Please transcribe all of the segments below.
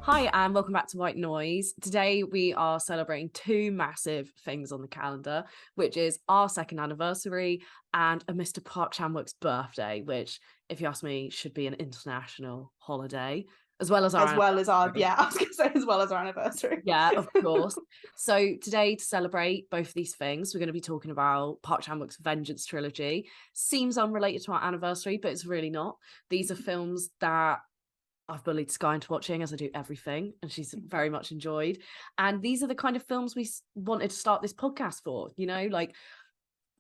Hi, and welcome back to White Noise. Today we are celebrating two massive things on the calendar, which is our second anniversary and a Mr. Park Chan-wook's birthday, which, if you ask me, should be an international holiday, as well as our As well as our, anniversary. yeah, I was going to say as well as our anniversary. Yeah, of course. So today, to celebrate both of these things, we're going to be talking about Park Chan-wook's Vengeance Trilogy. Seems unrelated to our anniversary, but it's really not. These are films that I've bullied Sky into watching, as I do everything, and she's very much enjoyed. And these are the kind of films we wanted to start this podcast for, like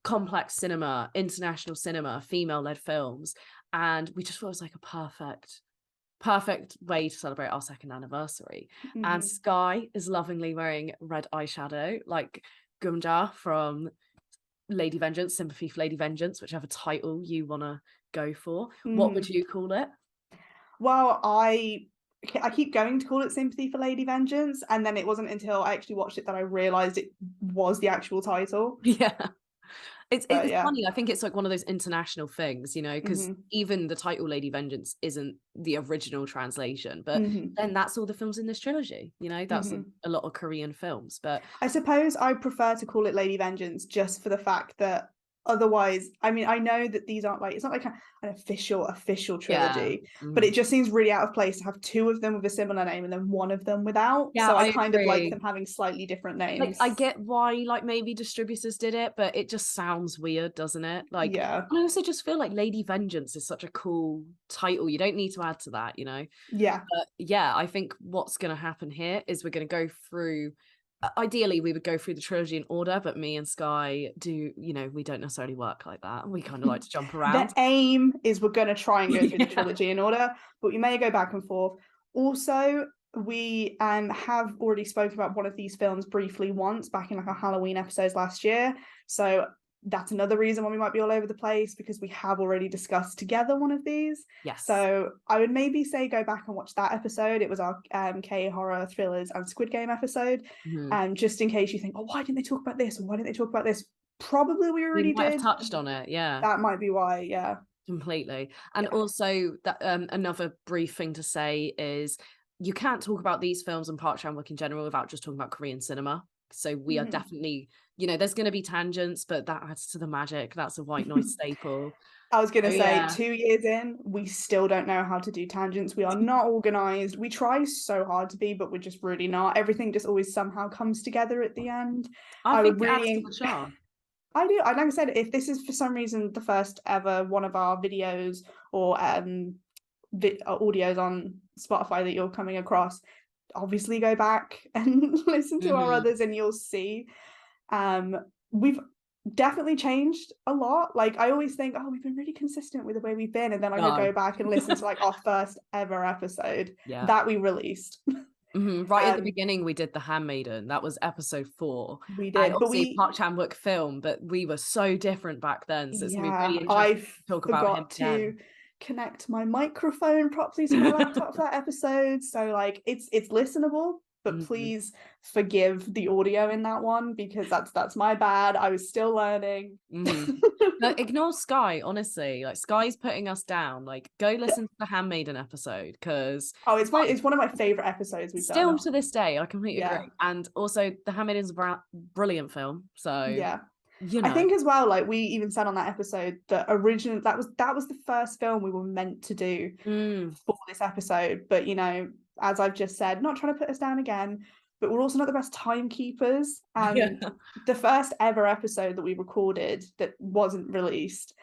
complex cinema, international cinema, female-led films. And we just thought it was like a perfect way to celebrate our second anniversary. And Mhm. Sky is lovingly wearing red eyeshadow, like Gumja from Lady Vengeance, Sympathy for Lady Vengeance, whichever title you want to go for. What would Mhm. you call it? Well, I keep going to call it Sympathy for Lady Vengeance, and then it wasn't until I actually watched it that I realised it was the actual title. Yeah. But It's yeah. funny, I think it's like one of those international things, because Mhm. even the title Lady Vengeance isn't the original translation, but Mhm. then that's all the films in this trilogy, that's a Mhm. a lot of Korean films, but I suppose I prefer to call it Lady Vengeance just for the fact that otherwise, I mean, I know that these aren't like it's not like an official yeah. trilogy, but Mhm. it just seems really out of place to have two of them with a similar name and then one of them without. Yeah, So I I kind of like agree. them having slightly different Like, I names. get why, like, maybe distributors did it, but it just sounds weird, doesn't it? Like, Yeah. and I also just feel like Lady Vengeance is such a cool title, you don't need to add to that. Yeah. But yeah, I think what's gonna happen here is we're gonna go through ideally, we would go through the trilogy in order, but me and Sky do we don't necessarily work like that. We kinda like to jump The around. aim is we're going to try and go through the Yeah. trilogy in order, but we may go back and forth. Also, we have already spoken about one of these films briefly once back in like our Halloween episodes last year. So that's another reason why we might be all over the place because we have already discussed together one of these. Yes. So I would maybe say go back and watch that episode. It was our K horror thrillers and Squid Game episode. Mhm. Just in case you think, oh, why didn't they talk about this? Or why didn't they talk about this? Probably we We already might have did. touched on it, yeah. That might be why, yeah. Completely. And Yeah. also that another brief thing to say is you can't talk about these films and Park Chan-wook in general without just talking about Korean cinema. So we are Mhm. definitely, there's going to be tangents, but that adds to the magic. That's a white noise staple. I was So gonna say yeah. 2 years in, we still don't know how to do tangents. We are not organized. We try so hard to be, but we're just really not. Everything just always somehow comes together at the end. I I think would it adds to really the charm. I do. Like I said, if this is for some reason the first ever one of our videos or audios on Spotify that you're coming across, obviously go back and listen to our Mhm. others and you'll see. We've definitely changed a lot. Like I always think, oh, we've been really consistent with the way we've been, and then I could No. go back and listen to like our first ever episode Yeah. that we released. Mhm. Right at the um, beginning, we did The Handmaiden. That was episode 4, we and did, but obviously Park Chan-wook film, but we were so different back then, so it's gonna be yeah, really interesting I to talk about him forgot to again. connect my microphone properly to my laptop for that episode. So like it's listenable, but Mhm. please forgive the audio in that one because that's my bad. I was still learning. Mhm. No, ignore Sky, honestly, like, Sky's putting us down, like, go listen to the Handmaiden episode, 'cause Oh, like, it's one of my favorite episodes we've still done. to this day, I completely Yeah. agree, and also The Handmaiden's a brilliant film, so, Yeah. you I know. think as well, like we even said on that episode that originally that was the first film we were meant to do Mm. for this episode. But as I've just said, not trying to put us down again, but we're also not the best timekeepers. Yeah. And the first ever episode that we recorded that wasn't released,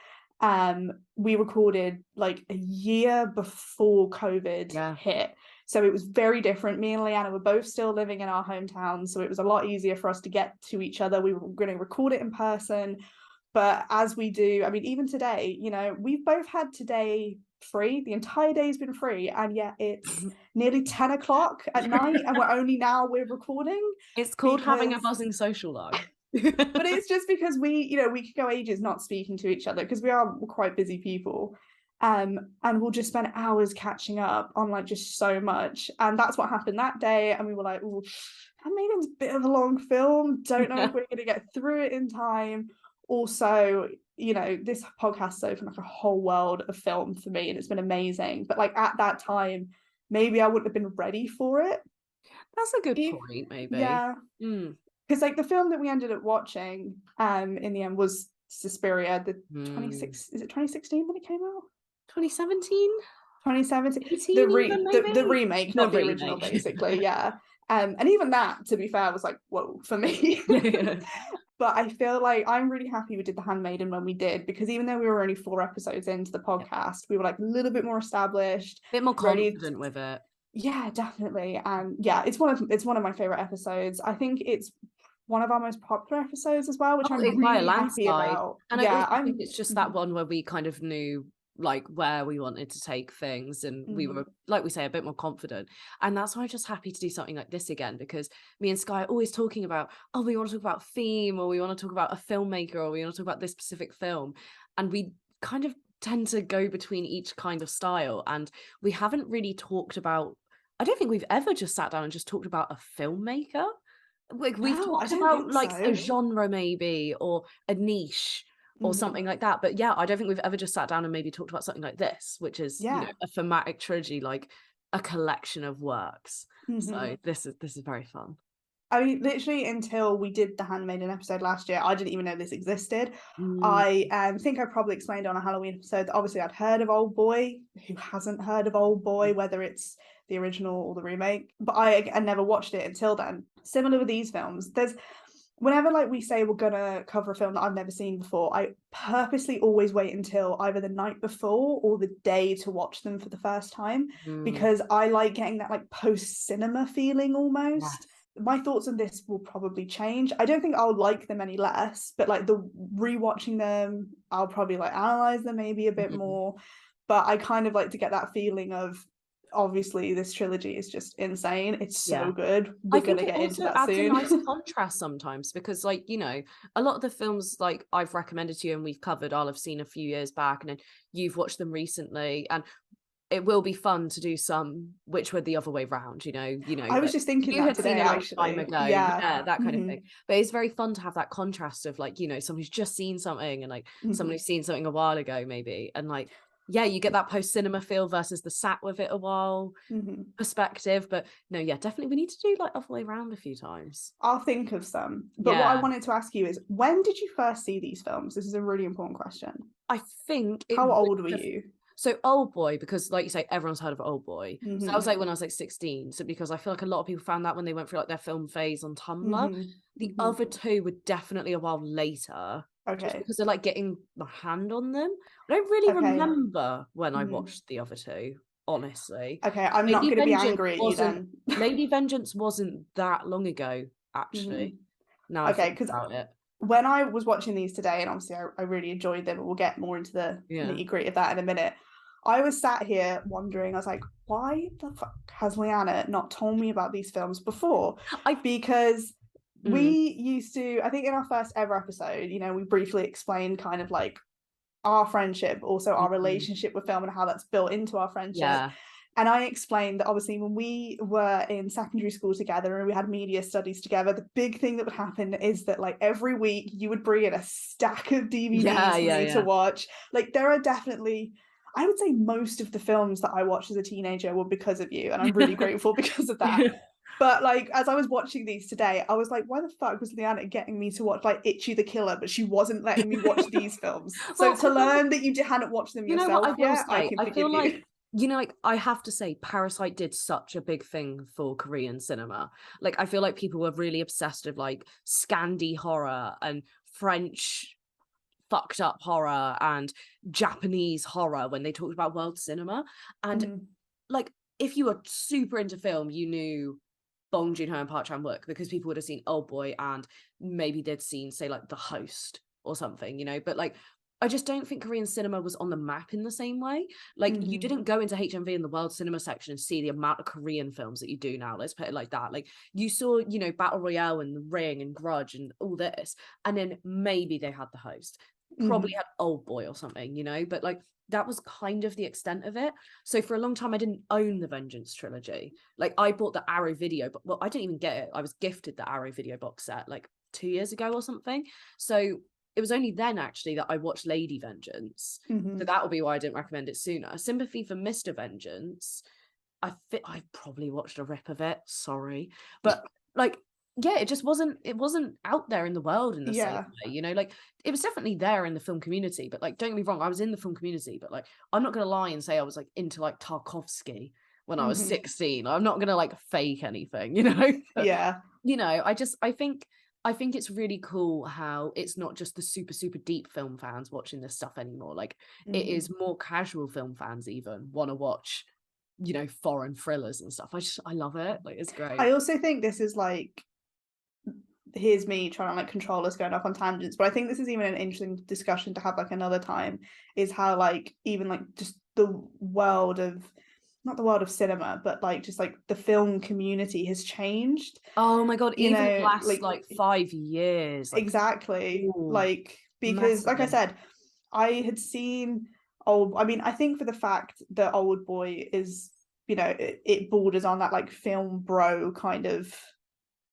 we recorded like a year before COVID Yeah. hit. So it was very different. Me and Leanna were both still living in our hometown, so it was a lot easier for us to get to each other. We were going to record it in person, but as we do, I mean, even today, we've both had today free. The entire day's been free, and yet it's nearly 10 o'clock at night, and we're recording It's called having a because buzzing social life. but it's just because we could go ages not speaking to each other because we're quite busy people. And we'll just spend hours catching up on like just so much. And that's what happened that day. And we were like, oh, Handmaiden's a bit of a long film. Don't know if Yeah. we're gonna get through it in time. Also, this podcast has opened like a whole world of film for me and it's been amazing. But like at that time, maybe I wouldn't have been ready for it. That's a good Eve point, maybe. Yeah, Mm. because like the film that we ended up watching, in the end was Suspiria, the Mm. 26 is it 2016 when it came out? 2017? 2017? 18 even, The maybe? remake, The not the original, remake. basically, yeah. And even that, to be fair, was like, whoa, for me. Yeah. But I feel like I'm really happy we did The Handmaiden when we did, because even though we were only 4 episodes into the Yeah. podcast, we were like a little bit more established, Bit more ready. confident with it. Yeah, definitely. And yeah, it's one of my favorite episodes. I think it's one of our most popular episodes as well, which Oh, I'm it by a really happy landslide. about. And I Yeah, also think I'm it's just that mhm, one where we kind of knew like where we wanted to take things, and we mhm. were, like we say, a bit more confident. And that's why I'm just happy to do something like this again, because me and Sky are always talking about, oh, we want to talk about theme, or we want to talk about a filmmaker, or we want to talk about this specific film. And we kind of tend to go between each kind of style. And we haven't really talked about, I don't think we've ever just sat down and just talked about a filmmaker. Like, we've No, I talked don't about, think like, a so. genre maybe, or a niche, or Mhm. something like that, but yeah, I don't think we've ever just sat down and maybe talked about something like this, which is, Yeah. a thematic trilogy, like a collection of works. Mhm. So this is very fun. I mean, literally until we did the Handmaiden episode last year, I didn't even know this existed. Mm, I think I probably explained on a Halloween episode that obviously I'd heard of Old Boy. Who hasn't heard of Old Boy, whether it's the original or the remake? But I never watched it until then. Similar with these films, there's whenever like we say we're gonna cover a film that I've never seen before, I purposely always wait until either the night before or the day to watch them for the first time, mm, because I like getting that like post cinema feeling almost. yes. My thoughts on this will probably change. I don't think I'll like them any less, but like the rewatching them, I'll probably like analyze them maybe a bit Mhm. more. But I kind of like to get that feeling of, obviously this trilogy is just insane. It's so Yeah. good. I We're think gonna it get into also that adds a soon. nice contrast sometimes, because, like, a lot of the films like I've recommended to you and we've covered, I'll have seen a few years back, and then you've watched them recently, and it will be fun to do some which were the other way round, I was that just thinking you that had seen today, a long time actually. ago. Yeah. Yeah, that kind of Hmm. thing. But it's very fun to have that contrast of, like, someone who's just seen something, and like someone Hmm. who's seen something a while ago maybe. And like, yeah, you get that post cinema feel versus the sat with it a while Hmm. perspective. But no, yeah, definitely we need to do like other way round a few times. I'll think of some. But what I Yeah. wanted to ask you is, when did you first see these films? This is a really important question. I think it How would old were have. you? So Old Boy, because like you say, everyone's heard of Old Boy. So that was Hmm. like when I was like 16. So because I feel like a lot of people found that when they went through like their film phase on Tumblr. Hmm. The Hmm. other two were definitely a while later, just Okay. because they're like getting my hand on them. I don't really Okay. remember when I Hmm. watched the other two, honestly. Okay. I'm not Lady going to be Vengeance angry at you wasn't then. Lady Vengeance wasn't that long ago, Hmm. actually. Now I Okay. think Because about it. when I was watching these today, and obviously I really enjoyed them, and we'll get more into the Yeah. nitty gritty of that in a minute. I was sat here wondering, I was like, why the fuck has Leanna not told me about these films before? I Because mm, we used to, I think in our first ever episode, we briefly explained kind of like our friendship, also our mhm. relationship with film and how that's built into our friendship. Yeah. And I explained that obviously when we were in secondary school together and we had media studies together, the big thing that would happen is that like every week you would bring in a stack of Yeah, DVDs for yeah, me to yeah. watch. Like there are definitely, I would say most of the films that I watched as a teenager were because of you. And I'm really grateful because of that. But like as I was watching these today, I was like, why the fuck was Leanna getting me to watch like Itchy the Killer, but she wasn't letting me watch these films? So Well, to I feel like, learn that you hadn't watched them you know what I yourself will yet, I say? can I forgive feel like, you. like I have to say, Parasite did such a big thing for Korean cinema. Like, I feel like people were really obsessed with like Scandi horror and French fucked up horror and Japanese horror when they talked about world cinema. And Mhm. like, if you were super into film, you knew Bong Joon-ho and Park Chan-wook because people would have seen Old Boy and maybe they'd seen, say, like The Host or something. But like, I just don't think Korean cinema was on the map in the same way. Like, you Mhm. didn't go into HMV in the world cinema section and see the amount of Korean films that you do now. Let's put it like that. Like, you saw, Battle Royale and The Ring and Grudge and all this, and then maybe they had The Host, probably Mhm. had Old Boy or something. But like, that was kind of the extent of it. So for a long time, I didn't own the Vengeance trilogy. Like, I bought the Arrow video, but well, I didn't even get it. I was gifted the Arrow video box set like 2 years ago or something. So it was only then actually that I watched Lady Vengeance. So Mhm. that will be why I didn't recommend it sooner. Sympathy for Mr. Vengeance. I probably watched a rip of it, sorry. But, like, yeah, it wasn't out there in the world in the same Yeah. way, like, it was definitely there in the film community, but, like, don't get me wrong, I was in the film community, but, like, I'm not gonna lie and say I was, like, into, like, Tarkovsky when I was Mhm. 16. I'm not gonna, like, fake anything, But, Yeah. I think it's really cool how it's not just the super, super deep film fans watching this stuff anymore, like, it Mhm. is more casual film fans even wanna watch, foreign thrillers and stuff. I love it, like, it's I great. also think this is like, here's me trying to like control us going off on tangents, but I think this is even an interesting discussion to have like another time, is how like even like just the world of, not the world of cinema, but like just like the film community has changed, Oh my god, even the last, like like, 5 years, like, exactly, ooh, like because like I massively. said, I had seen old, I mean, I think for the fact that Old Boy is, it borders on that like film bro kind of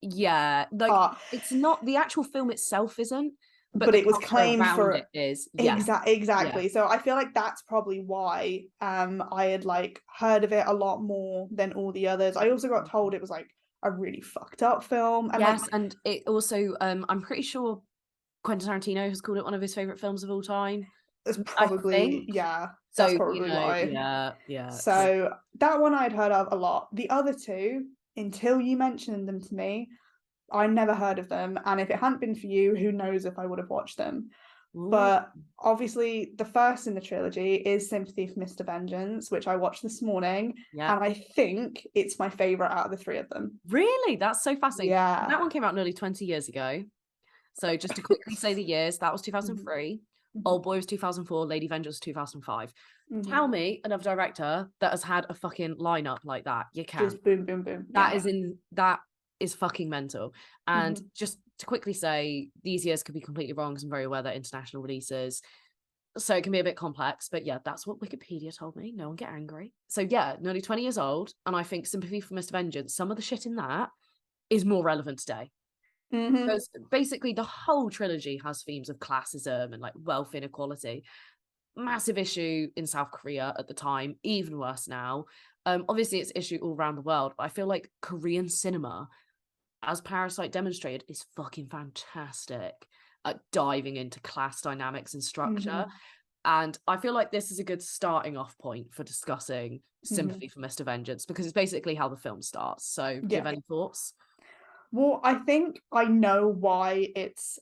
Yeah, like, part. it's not the actual film itself isn't, but But the it was culture claimed around it for, is. Yeah, yeah. exactly. So I feel like that's probably why I had like heard of it a lot more than all the others. I also got told it was like a really fucked up film, and like Yes, and it also, I'm pretty sure Quentin Tarantino has called it one of his favorite films of all time, it's I probably, think. yeah, So, that's probably why. yeah, yeah, crazy. So that one I'd heard of a lot. The other two, until you mentioned them to me, I never heard of them. And if it hadn't been for you, who knows if I would have watched them. Ooh, But obviously, the first in the trilogy is Sympathy for Mr. Vengeance, which I watched this morning. yeah. And I think it's my favourite out of the three of them. Really? That's so fascinating. Yeah. That one came out nearly 20 years ago. So just to quickly say the years, that was Mhm, 2003, mhm, Old Boy was 2004, Lady Vengeance was 2005. mhm. Tell me another director that has had a fucking lineup like that. You can. Just boom, boom, boom. That Yeah. is in that is fucking mental. And Mhm, just to quickly say, these years could be completely wrong because I'm very aware that international releases. So it can be a bit complex, but yeah, that's what Wikipedia told me. No one get angry. So yeah, nearly 20 years old. And I think Sympathy for Mr. Vengeance, some of the shit in that is more relevant today. mhm, Because basically the whole trilogy has themes of classism and like wealth inequality. Massive issue in South Korea at the time, even worse now. Obviously it's an issue all around the world, but I feel like Korean cinema, as Parasite demonstrated, is fucking fantastic at diving into class dynamics and structure. mhm, And I feel like this is a good starting off point for discussing mhm. Sympathy for Mr. Vengeance because it's basically how the film starts. So, do you have Yeah. any thoughts? Well, I think I know why it's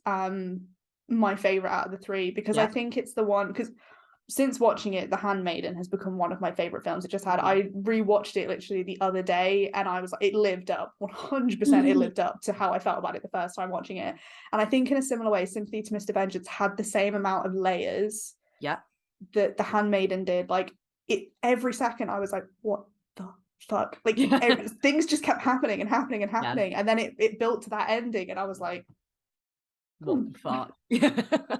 my favorite out of the three, because I Yeah. think it's the one, because since watching it, The Handmaiden has become one of my favorite films. It just had, Mhm. I rewatched it literally the other day, and I was like, it lived up 100%. It lived up to how I felt about it the first time watching it. And I think in a similar way, Sympathy to Mr. Vengeance had the same amount of layers Yeah. that The Handmaiden did. Like, it every second I was like, what the fuck? Like Yeah. things just kept happening and happening and Yeah. happening, and then it built to that ending, and I was like, What hmm. the fuck? Yeah.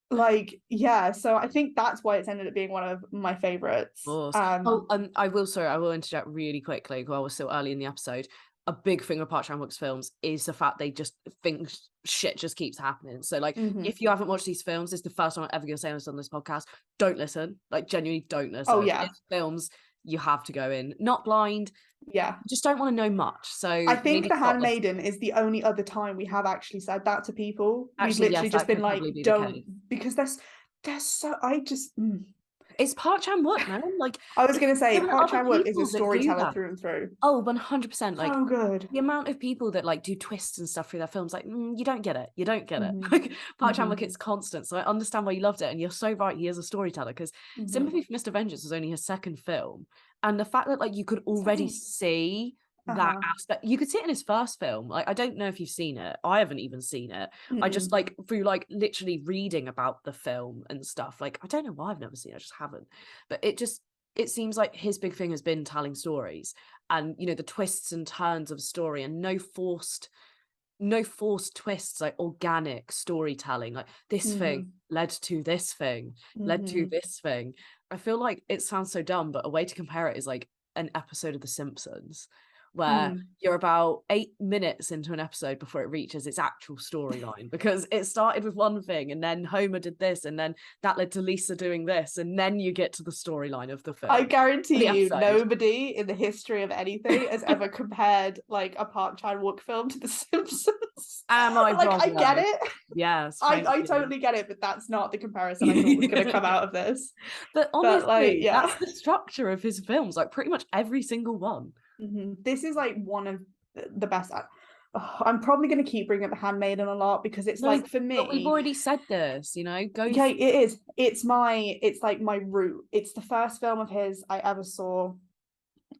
Like, yeah. So I think that's why it's ended up being one of my favorites. Course. Oh, I will interject really quickly while we're still early in the episode. A big thing with Park Chan-wook's films is the fact they just think shit just keeps happening. So, like, Mhm. if you haven't watched these films, this is the first time I'm ever gonna say this on this podcast. Don't listen. Like, genuinely, don't Oh listen. yeah, It's films you have to go in, not blind. yeah. Just don't want to know much. I So think maybe The stop Handmaiden listening. is the only other time we have actually said that to people. We've Actually, literally yes, just that been could like, probably be the don't, case. because there's so, I just It's Park Chan-wook, man. Like, I was if gonna say there are Park other Chan-wook is a people that do storyteller that. through and through. Oh, 100%, like, So good. the amount of people that, like, do twists and stuff through their films, like, you don't get it, you don't get it. Mhm. Like, Park Mhm. Chan-wook, it's constant, so I understand why you loved it, and you're so right, he is a storyteller. Because Mhm. Sympathy for Mr. Vengeance was only his second film, and the fact that, like, you could already Same. see that Uh-huh. aspect you could see it in his first film, like, I don't know if you've seen it, I haven't even seen it. I just, Mm-mm. like, through, like, literally reading about the film and stuff, like, I don't know why I've never seen it, I just haven't. But it seems like his big thing has been telling stories and the twists and turns of story and no forced twists, like organic storytelling, like this thing Mhm. led to this thing led to Mhm. this thing. I feel like it sounds so dumb, but a way to compare it is like an episode of The Simpsons where you're about 8 minutes into an episode before it reaches its actual storyline, because it started with one thing and then Homer did this and then that led to Lisa doing this, and then you get to the storyline of the I film. guarantee you, episode. Nobody in the history of anything has ever compared like a Park Chan-wook film to The Simpsons. Am I Like, wrong, I get it. Yes, I totally get it, but that's not the comparison I thought was going to come out of this. But honestly, like, yeah, that's the structure of his films, like pretty much every single one. This is like one of the best. I'm probably going to keep bringing up The Handmaiden a lot because it's like, for me, but we've already said this, you know. Yeah, it is. It's like my root. It's the first film of his I ever saw.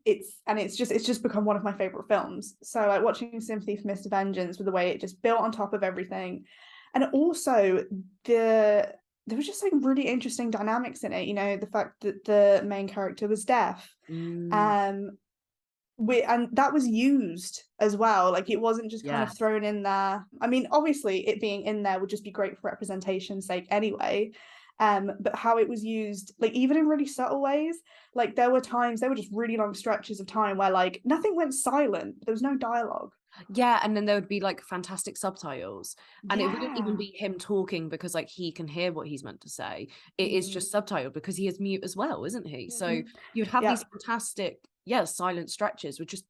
It's just become one of my favorite films. So like watching Sympathy for Mr. Vengeance, with the way it just built on top of everything, and also there was just like really interesting dynamics in it. You know, the fact that the main character was deaf, and that was used as well. Like, it wasn't just kind of thrown in there. I mean, obviously it being in there would just be great for representation's sake anyway, but how it was used, like even in really subtle ways. Like there were just really long stretches of time where like nothing went silent, there was no dialogue. Yeah, and then there would be like fantastic subtitles, and it wouldn't even be him talking because like he can hear what he's meant to say. It is just subtitled because he is mute as well, isn't he? So you'd have these fantastic silent stretches with just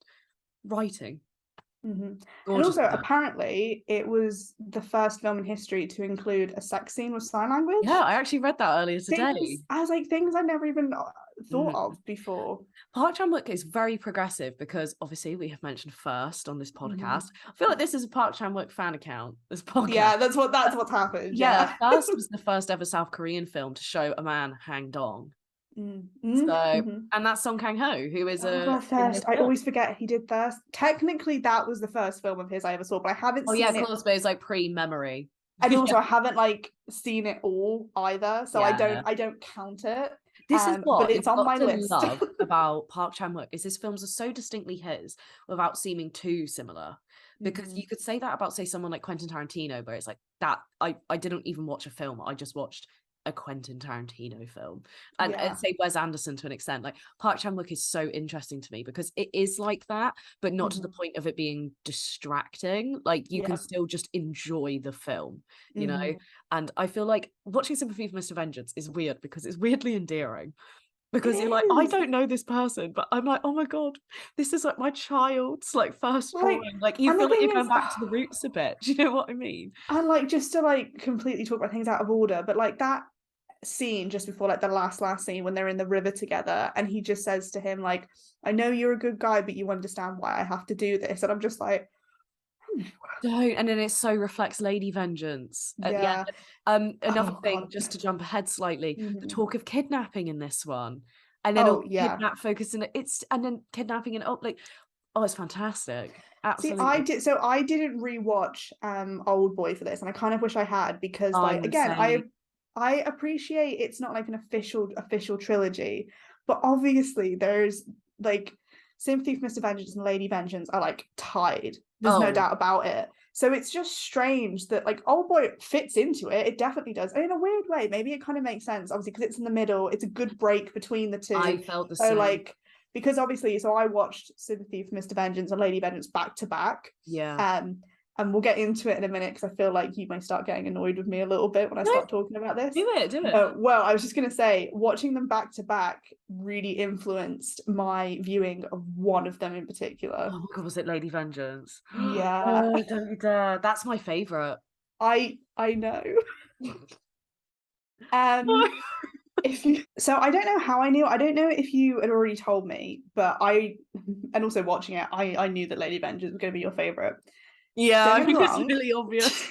writing. And also, apparently, it was the first film in history to include a sex scene with sign language. Yeah, I actually read that earlier today. Things I never even thought of before. Park Chan-wook is very progressive because obviously we have mentioned first on this podcast. I feel like this is a Park Chan-wook fan account. This podcast. Yeah, that's what's happened. Yeah, First was the first ever South Korean film to show a man hang dong. And that's Song Kang-ho, who is Thirst. I always forget he did Thirst. Technically, that was the first film of his I ever saw, but I haven't seen it. Oh yeah, of course, but it's like pre-memory. And also, I haven't like seen it all either, so I don't count it. This is what but it's on my list. Love about Park Chan-wook is his films are so distinctly his without seeming too similar. Because you could say that about, say, someone like Quentin Tarantino, where it's like that. I didn't even watch a film. I just watched a Quentin Tarantino film, and say Wes Anderson to an extent. Like Park Chan-wook is so interesting to me because it is like that, but not to the point of it being distracting. Like you can still just enjoy the film, you know. And I feel like watching Sympathy for Mr. Vengeance is weird because it's weirdly endearing. Because you're like, I don't know this person, but I'm like, oh my god, this is like my child's like first drawing. Like you feel like you're going back to the roots a bit. Do you know what I mean? And like, just to like completely talk about things out of order, but like that scene just before like the last scene when they're in the river together, and he just says to him like, I know you're a good guy, but you understand why I have to do this. And I'm just like, don't. And then it so reflects Lady Vengeance at the end. Another thing, just to jump ahead slightly, the talk of kidnapping in this one, and then kidnap focusing and then kidnapping and like, it's fantastic. Absolutely. See, I didn't rewatch Old Boy for this, and I kind of wish I had, because like again, I appreciate it's not like an official trilogy, but obviously there's like Sympathy for Mr. Vengeance and Lady Vengeance are like tied. There's no doubt about it. So it's just strange that like Old Boy fits into it. It definitely does. And in a weird way, maybe it kind of makes sense, obviously, because it's in the middle. It's a good break between the two. I felt the same. Like, because obviously, so I watched Sympathy for Mr. Vengeance and Lady Vengeance back to back. Yeah. And we'll get into it in a minute, because I feel like you may start getting annoyed with me a little bit when I start talking about this. Do it. Well, I was just going to say, watching them back to back really influenced my viewing of one of them in particular. Oh my god, was it Lady Vengeance? Yeah. Oh, don't you dare. That's my favourite. I know. So I don't know how I knew. I don't know if you had already told me, but and also watching it, I knew that Lady Vengeance was going to be your favourite. Yeah, I think it's really obvious.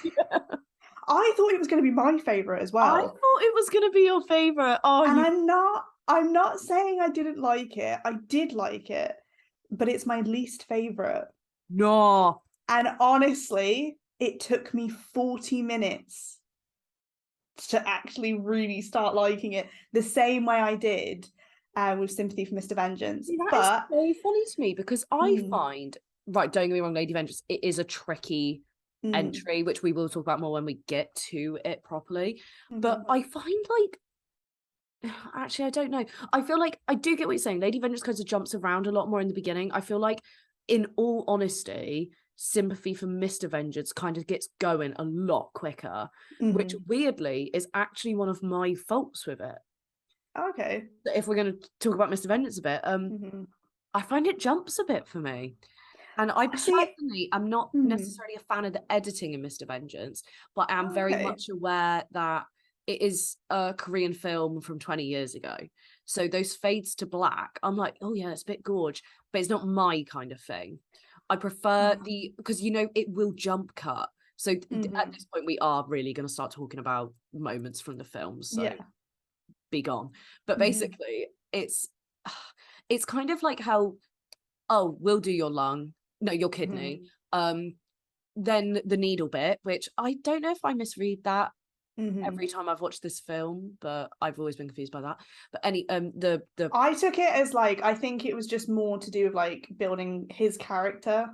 I thought it was going to be my favourite as well. I thought it was going to be your favourite. And I'm not saying I didn't like it. I did like it, but it's my least favourite. No. And honestly, it took me 40 minutes to actually really start liking it, the same way I did with Sympathy for Mr. Vengeance. See, that is so funny to me, because I find, right, don't get me wrong, Lady Vengeance, it is a tricky entry, which we will talk about more when we get to it properly. But I find like, actually, I don't know. I feel like I do get what you're saying. Lady Vengeance kind of jumps around a lot more in the beginning. I feel like in all honesty, sympathy for Mr. Vengeance kind of gets going a lot quicker, which Mhm. weirdly is actually one of my faults with it. Okay. If we're going to talk about Mr. Vengeance a bit, Mhm. I find it jumps a bit for me. And I I see. personally am not Mhm. necessarily a fan of the editing in Mr. Vengeance, but I am very Okay. much aware that it is a Korean film from 20 years ago. So those fades to black, I'm like, oh yeah, it's a bit gorge, but it's not my kind of thing. I prefer Mhm. because it will jump cut. So at Mhm. this point, we are really going to start talking about moments from the film. So Yeah. be gone. But Mhm. basically, it's kind of like how, oh, we'll do your lung, no, your Mhm. kidney. Um, then the needle bit, which I don't know if I misread that Mhm. every time I've watched this film, but I've always been confused by that. But the I took it as like I think it was just more to do with like building his character.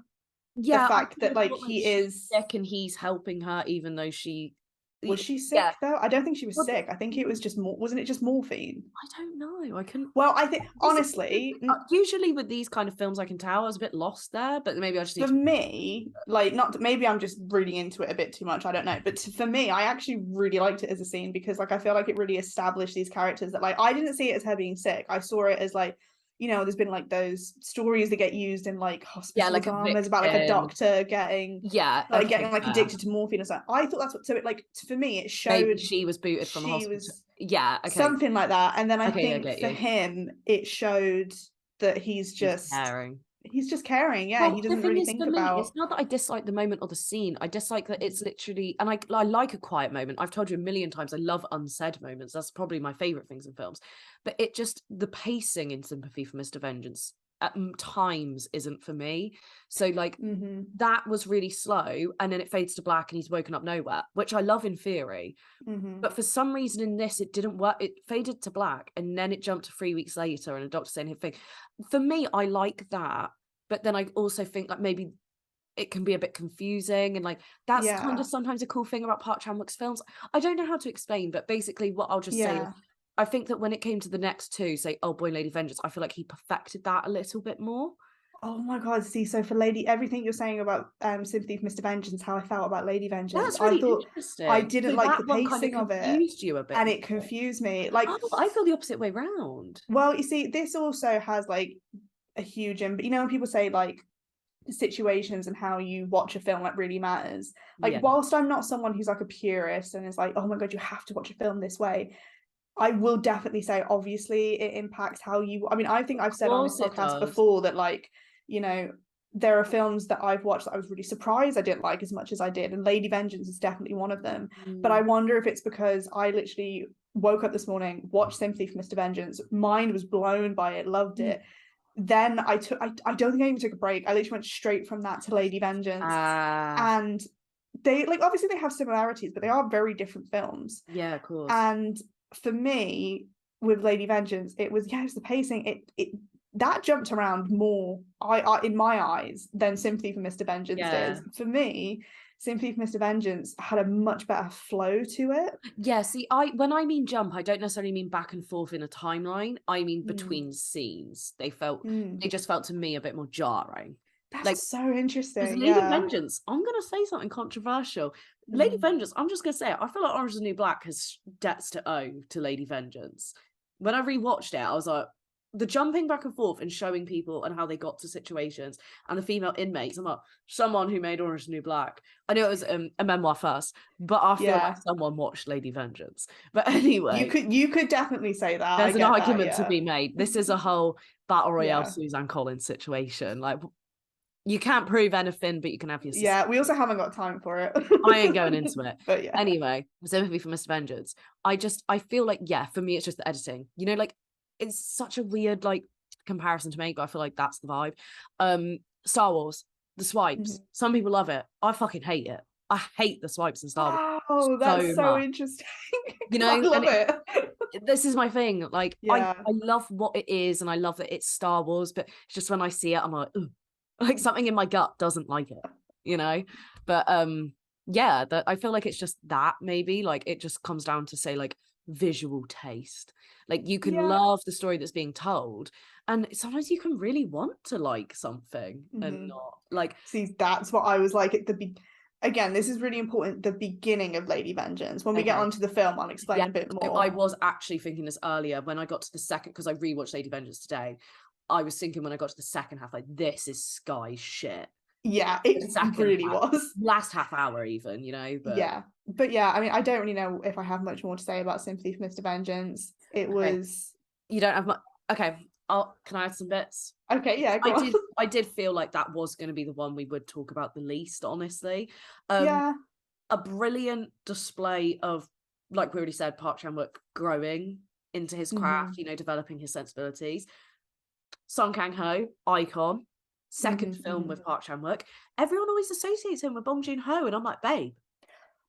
The yeah, I fact kind that of like thought like he she's is sick and he's helping her, even though was she yeah. sick though? I don't think she was Well, sick. I think it was just more wasn't it just morphine? I don't know. I couldn't. Well, I think This is honestly, usually with these kind of films, I can tell I was a bit lost there, but maybe I just need for to. me, like not maybe I'm just reading into it a bit too much. I don't know, but for me, I actually really liked it as a scene because like I feel like it really established these characters that like I didn't see it as her being sick. I saw it as like there's been like those stories that get used in like Yeah, hospital like a dramas about like a victim. doctor getting Yeah. like Okay. getting like Fair. addicted to morphine or something. I thought that's what so it like for me it Maybe showed she was booted from a she hospital. was Yeah. Okay. something like that, and then I Okay. I think get for you. him it showed that He's caring. he's just caring. Yeah, he Well, the doesn't thing really is, think for me, about. it's not that I dislike the moment or the scene. I dislike that it's literally, and I like a quiet moment. I've told you a million times, I love unsaid moments. That's probably my favorite things in films. But it just, the pacing in Sympathy for Mr. Vengeance at times isn't for me. So, like, Mhm. that was really slow. And then it fades to black and he's woken up nowhere, which I love in theory. Mhm. But for some reason in this, it didn't work. It faded to black and then it jumped to 3 weeks later and a doctor saying his thing. For me, I like that. But then I also think like maybe it can be a bit confusing and like that's kind of Yeah. sometimes a cool thing about Park Chan-wook's films. I don't know how to explain, but basically what I'll just say is Yeah. I think that when it came to the next two, say, Oh Boy, Lady Vengeance, I feel like he perfected that a little bit more. Oh my God. See, so for Lady, everything you're saying about Sympathy for Mr. Vengeance, how I felt about Lady Vengeance, That's I really thought I interesting. didn't So like the that one kind of pacing of it, confused you a bit and it more. confused me. Like, Oh, I feel the opposite way round. well, you see, this also has like a huge impact. When people say like situations and how you watch a film that really matters. Like, Yeah. whilst I'm not someone who's like a purist and is like, oh my God, you have to watch a film this way, I will definitely say, obviously, it impacts how you. I mean, I think Of I've said on this course it podcast does. before that, like, you know, there are films that I've watched that I was really surprised I didn't like as much as I did, and Lady Vengeance is definitely one of them. But I Mm. wonder if it's because I literally woke up this morning, watched Sympathy for Mr. Vengeance, mind was blown by it, loved Mm. it. Then I don't think I even took a break. I literally went straight from that to Lady Vengeance, Ah, and they like obviously they have similarities, but they are very different films. yeah, of course. And for me, with Lady Vengeance, it was it was the pacing. It that jumped around more, I in my eyes, than Sympathy for Mr. Vengeance did. Yeah. For me, Sympathy for Mr. Vengeance had a much better flow to it. Yeah, see, I when I mean jump, I don't necessarily mean back and forth in a timeline. I mean Mm. between scenes. They Mm. just felt to me a bit more jarring. Like, That's so because interesting. Lady Yeah. Vengeance, I'm gonna say something controversial. Lady Mm. Vengeance, I'm just gonna say it. I feel like Orange is the New Black has debts to owe to Lady Vengeance. When I rewatched it, I was like, the jumping back and forth and showing people and how they got to situations and the female inmates. I'm like, someone who made Orange is the New Black. I know it was a memoir first, but I feel like Yeah. someone watched Lady Vengeance. But You anyway, could definitely say that. I there's an get that. argument to Yeah. be made. This is a whole battle royale Yeah. Suzanne Collins situation. Like, you can't prove anything, but you can have your Yeah. We also suspicions. haven't got time for it. I ain't going into it. But yeah. Anyway, sympathy for Mr. Vengeance. I feel like, yeah, for me, it's just the editing. Like, it's such a weird, like, comparison to make, but I feel like that's the vibe. Star Wars, the swipes. Mhm. Some people love it. I fucking hate it. I hate the swipes in Star Wars Wow, that's so so much. interesting. You I know, and love it. this is my thing. Like, Yeah. I love what it is, and I love that it's Star Wars, but it's just when I see it, I'm like, ugh. Like something in my gut doesn't like it, you know? But yeah, that I feel like it's just that maybe. Like it just comes down to say like visual taste. Like you can Yeah. love the story that's being told, And sometimes you can really want to like something and Mhm. not like. See, that's what I was like at again, this is really important, the beginning of Lady Vengeance. When we get Okay. onto the film, I'll explain Yeah, a bit so more. I was actually thinking this earlier when I got to the second, because I rewatched Lady Vengeance today. I was thinking when I got to the second half, like, this is Sky's shit. Yeah, The it second really half, was. last half hour even, but Yeah. But yeah, I mean, I don't really know if I have much more to say about Sympathy for Mr. Vengeance. It okay. was You don't have much. Okay, can I add some bits? okay, yeah, go I on. did I did feel like that was going to be the one we would talk about the least, honestly. Yeah. A brilliant display of, like we already said, Park Chan-wook growing into his craft, Mhm. developing his sensibilities. Song Kang-ho, icon. Second Mhm. film Mhm. with Park Chan-wook. Everyone always associates him with Bong Joon-ho, and I'm like, babe,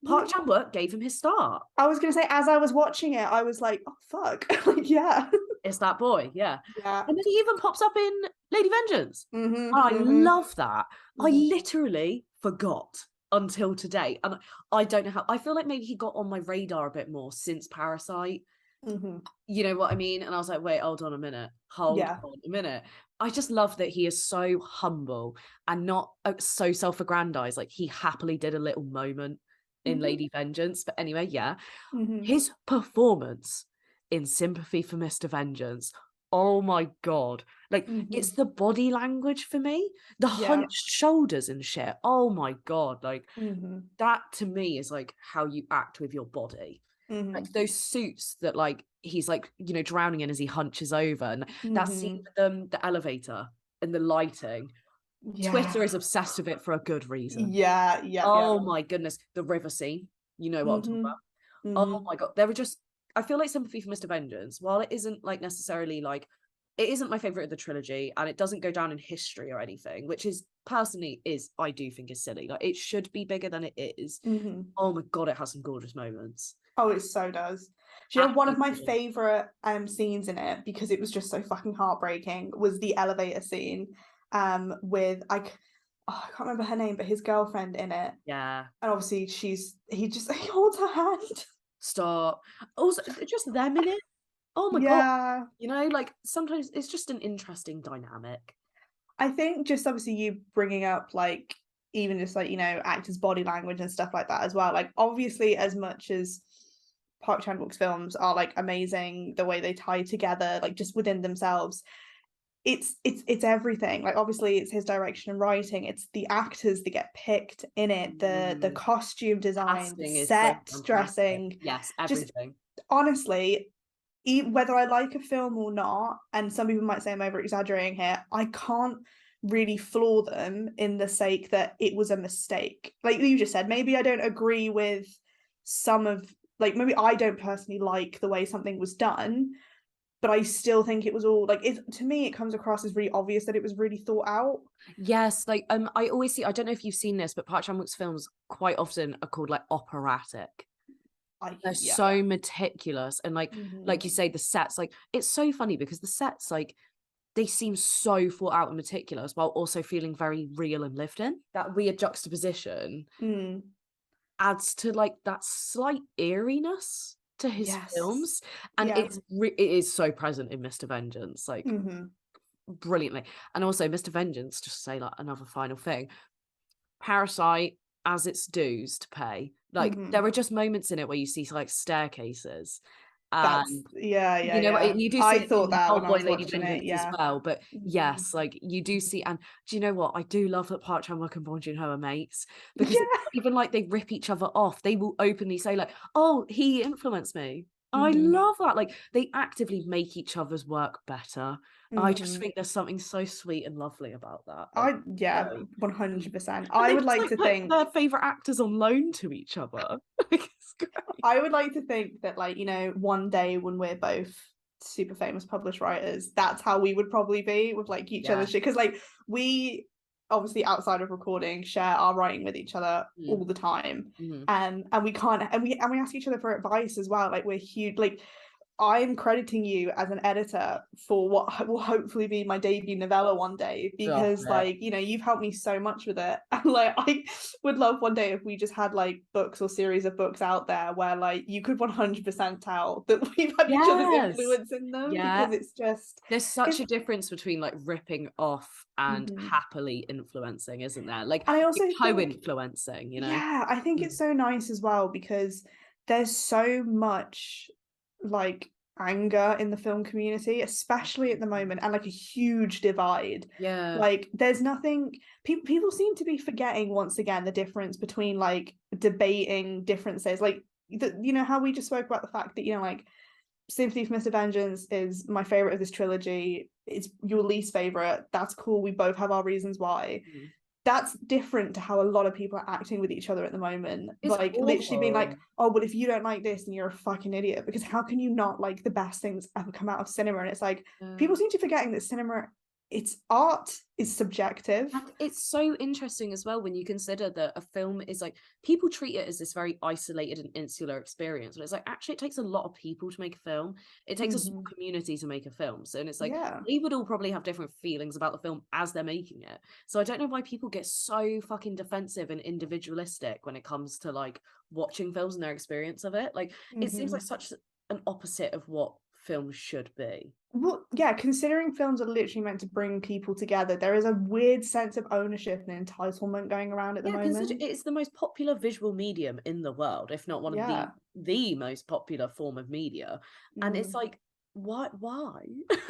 Park Well, Chan-wook gave him his start. I was gonna say, as I was watching it, I was like, oh fuck. Like, yeah. It's that boy, yeah. Yeah. And then he even pops up in Lady Vengeance. Mhm. I Mhm. love that. I Mhm. literally forgot until today. And I don't know how. I feel like maybe he got on my radar a bit more since Parasite. Mhm. You know what I mean? And I was like, wait, hold on a minute. Hold Yeah. on a minute. I just love that he is so humble and not so self-aggrandized. Like, he happily did a little moment in Mhm. Lady Vengeance. But anyway, yeah. Mhm. His performance in Sympathy for Mr. Vengeance, oh my God. Like, it's Mhm. the body language for me. The Yeah. hunched shoulders and shit. Oh my God. Like, Mhm. that to me is like how you act with your body. Like Mhm. those suits that, like, he's like, drowning in as he hunches over. And that scene Mhm. with the elevator and the lighting. Yeah. Twitter is obsessed with it for a good reason. Yeah. Yep. Yep. Oh my goodness. The river scene. You know what I'm talking Mhm. about. Oh Mhm. my God. There were just, I feel like Sympathy for Mr. Vengeance, while it isn't like necessarily like, it isn't my favorite of the trilogy, and it doesn't go down in history or anything, which is personally I do think is silly. Like, it should be bigger than it is. Mhm. Oh my God, it has some gorgeous moments. Oh, it so does. Do you know one of Absolutely my gorgeous. favorite scenes in it, because it was just so fucking heartbreaking, was the elevator scene with oh, I can't remember her name, but his girlfriend in it. Yeah. And obviously he holds her hand. Stop. Also, just them in it. Oh my God. Yeah. Like, sometimes it's just an interesting dynamic. I think just obviously you bringing up like even just like, actors' body language and stuff like that as well. Like obviously as much as Park Chan-wook's films are like amazing, the way they tie together, like just within themselves, it's everything. Like obviously it's his direction and writing, it's the actors that get picked in it, the Mm. costume design, the Casting is so set fantastic. dressing. Yes, Just everything. honestly, whether I like a film or not, and some people might say I'm over exaggerating here, I can't really flaw them in the sake that it was a mistake. Like you just said, maybe I don't agree with some of, like maybe I don't personally like the way something was done, but I still think it was all like, it to me it comes across as really obvious that it was really thought out. Yes, like, I always see, I don't know if you've seen this, but Park Chan-wook's films quite often are called like operatic. They're Yeah. so meticulous, and Mhm. like you say, the sets, like, it's so funny because the sets, like, they seem so thought out and meticulous while also feeling very real and lived in. That weird juxtaposition Mm. adds to like that slight eeriness to his Yes. films, and Yeah. it is so present in Mr. Vengeance, like, Mhm. brilliantly. And also Mr. Vengeance, just to say like another final thing, Parasite as its dues to pay. Like, there Mhm. are just moments in it where you see like staircases, That's and yeah, yeah, yeah. you do see I it thought in that when I Oldboy was and Lady watching it, Vengeance as yeah. well. But Mhm. yes, like, you do see, and do you know what? I do love that Park Chan-wook and Bong Joon-ho are mates, because it's Yeah. not even like they rip each other off. They will openly say like, "Oh, he influenced me." I Mhm. love that. Like, they actively make each other's work better. I just Mhm. think there's something so sweet and lovely about that. Like, Yeah, great. 100%. And I they would just like like to put think their favorite actors on loan to each other. Like, it's great. I would like to think that like, one day when we're both super famous published writers, that's how we would probably be with like each Yeah. other's shit. Because like we obviously outside of recording share our writing with each other Mm. all the time. Mhm. And we can't and we ask each other for advice as well. Like we're huge like I'm crediting you as an editor for what will hopefully be my debut novella one day, Oh, because yeah. like, you know, you've helped me so much with it. And like I would love one day if we just had like books or series of books out there where like you could 100% tell that we've had each other's Yes. influence in them, Yeah. because it's just There's such it's a difference between like ripping off and mhm. happily influencing, isn't there? Like And I also think, co-influencing, you know? yeah, I think Mm. it's so nice as well because there's so much like anger in the film community, especially at the moment, and like a huge divide. Yeah. Like there's nothing people seem to be forgetting once again the difference between like debating differences. Like you know how we just spoke about the fact that, you know, like Sympathy for Mr. Vengeance is my favorite of this trilogy. It's your least favorite. That's cool. We both have our reasons why. Mm. That's different to how a lot of people are acting with each other at the moment. It's Like literally being like, awful. oh, but if you don't like this, then you're a fucking idiot. Because how can you not like the best things ever come out of cinema? And it's like Yeah. people seem to be forgetting that cinema, it's art is subjective. And it's so interesting as well when you consider that a film is like people treat it as this very isolated and insular experience. And it's like actually it takes a lot of people to make a film. It takes a small Mm-hmm. community to make a film. So and it's like Yeah. they would all probably have different feelings about the film as they're making it. So I don't know why people get so fucking defensive and individualistic when it comes to like watching films and their experience of it. Like it seems like Mm-hmm. such an opposite of what films should be. Well, yeah, considering films are literally meant to bring people together, there is a weird sense of ownership and entitlement going around at the Yeah, consider moment. it's the most popular visual medium in the world, if not one of Yeah. the most popular form of media. And it's Mm. like, why?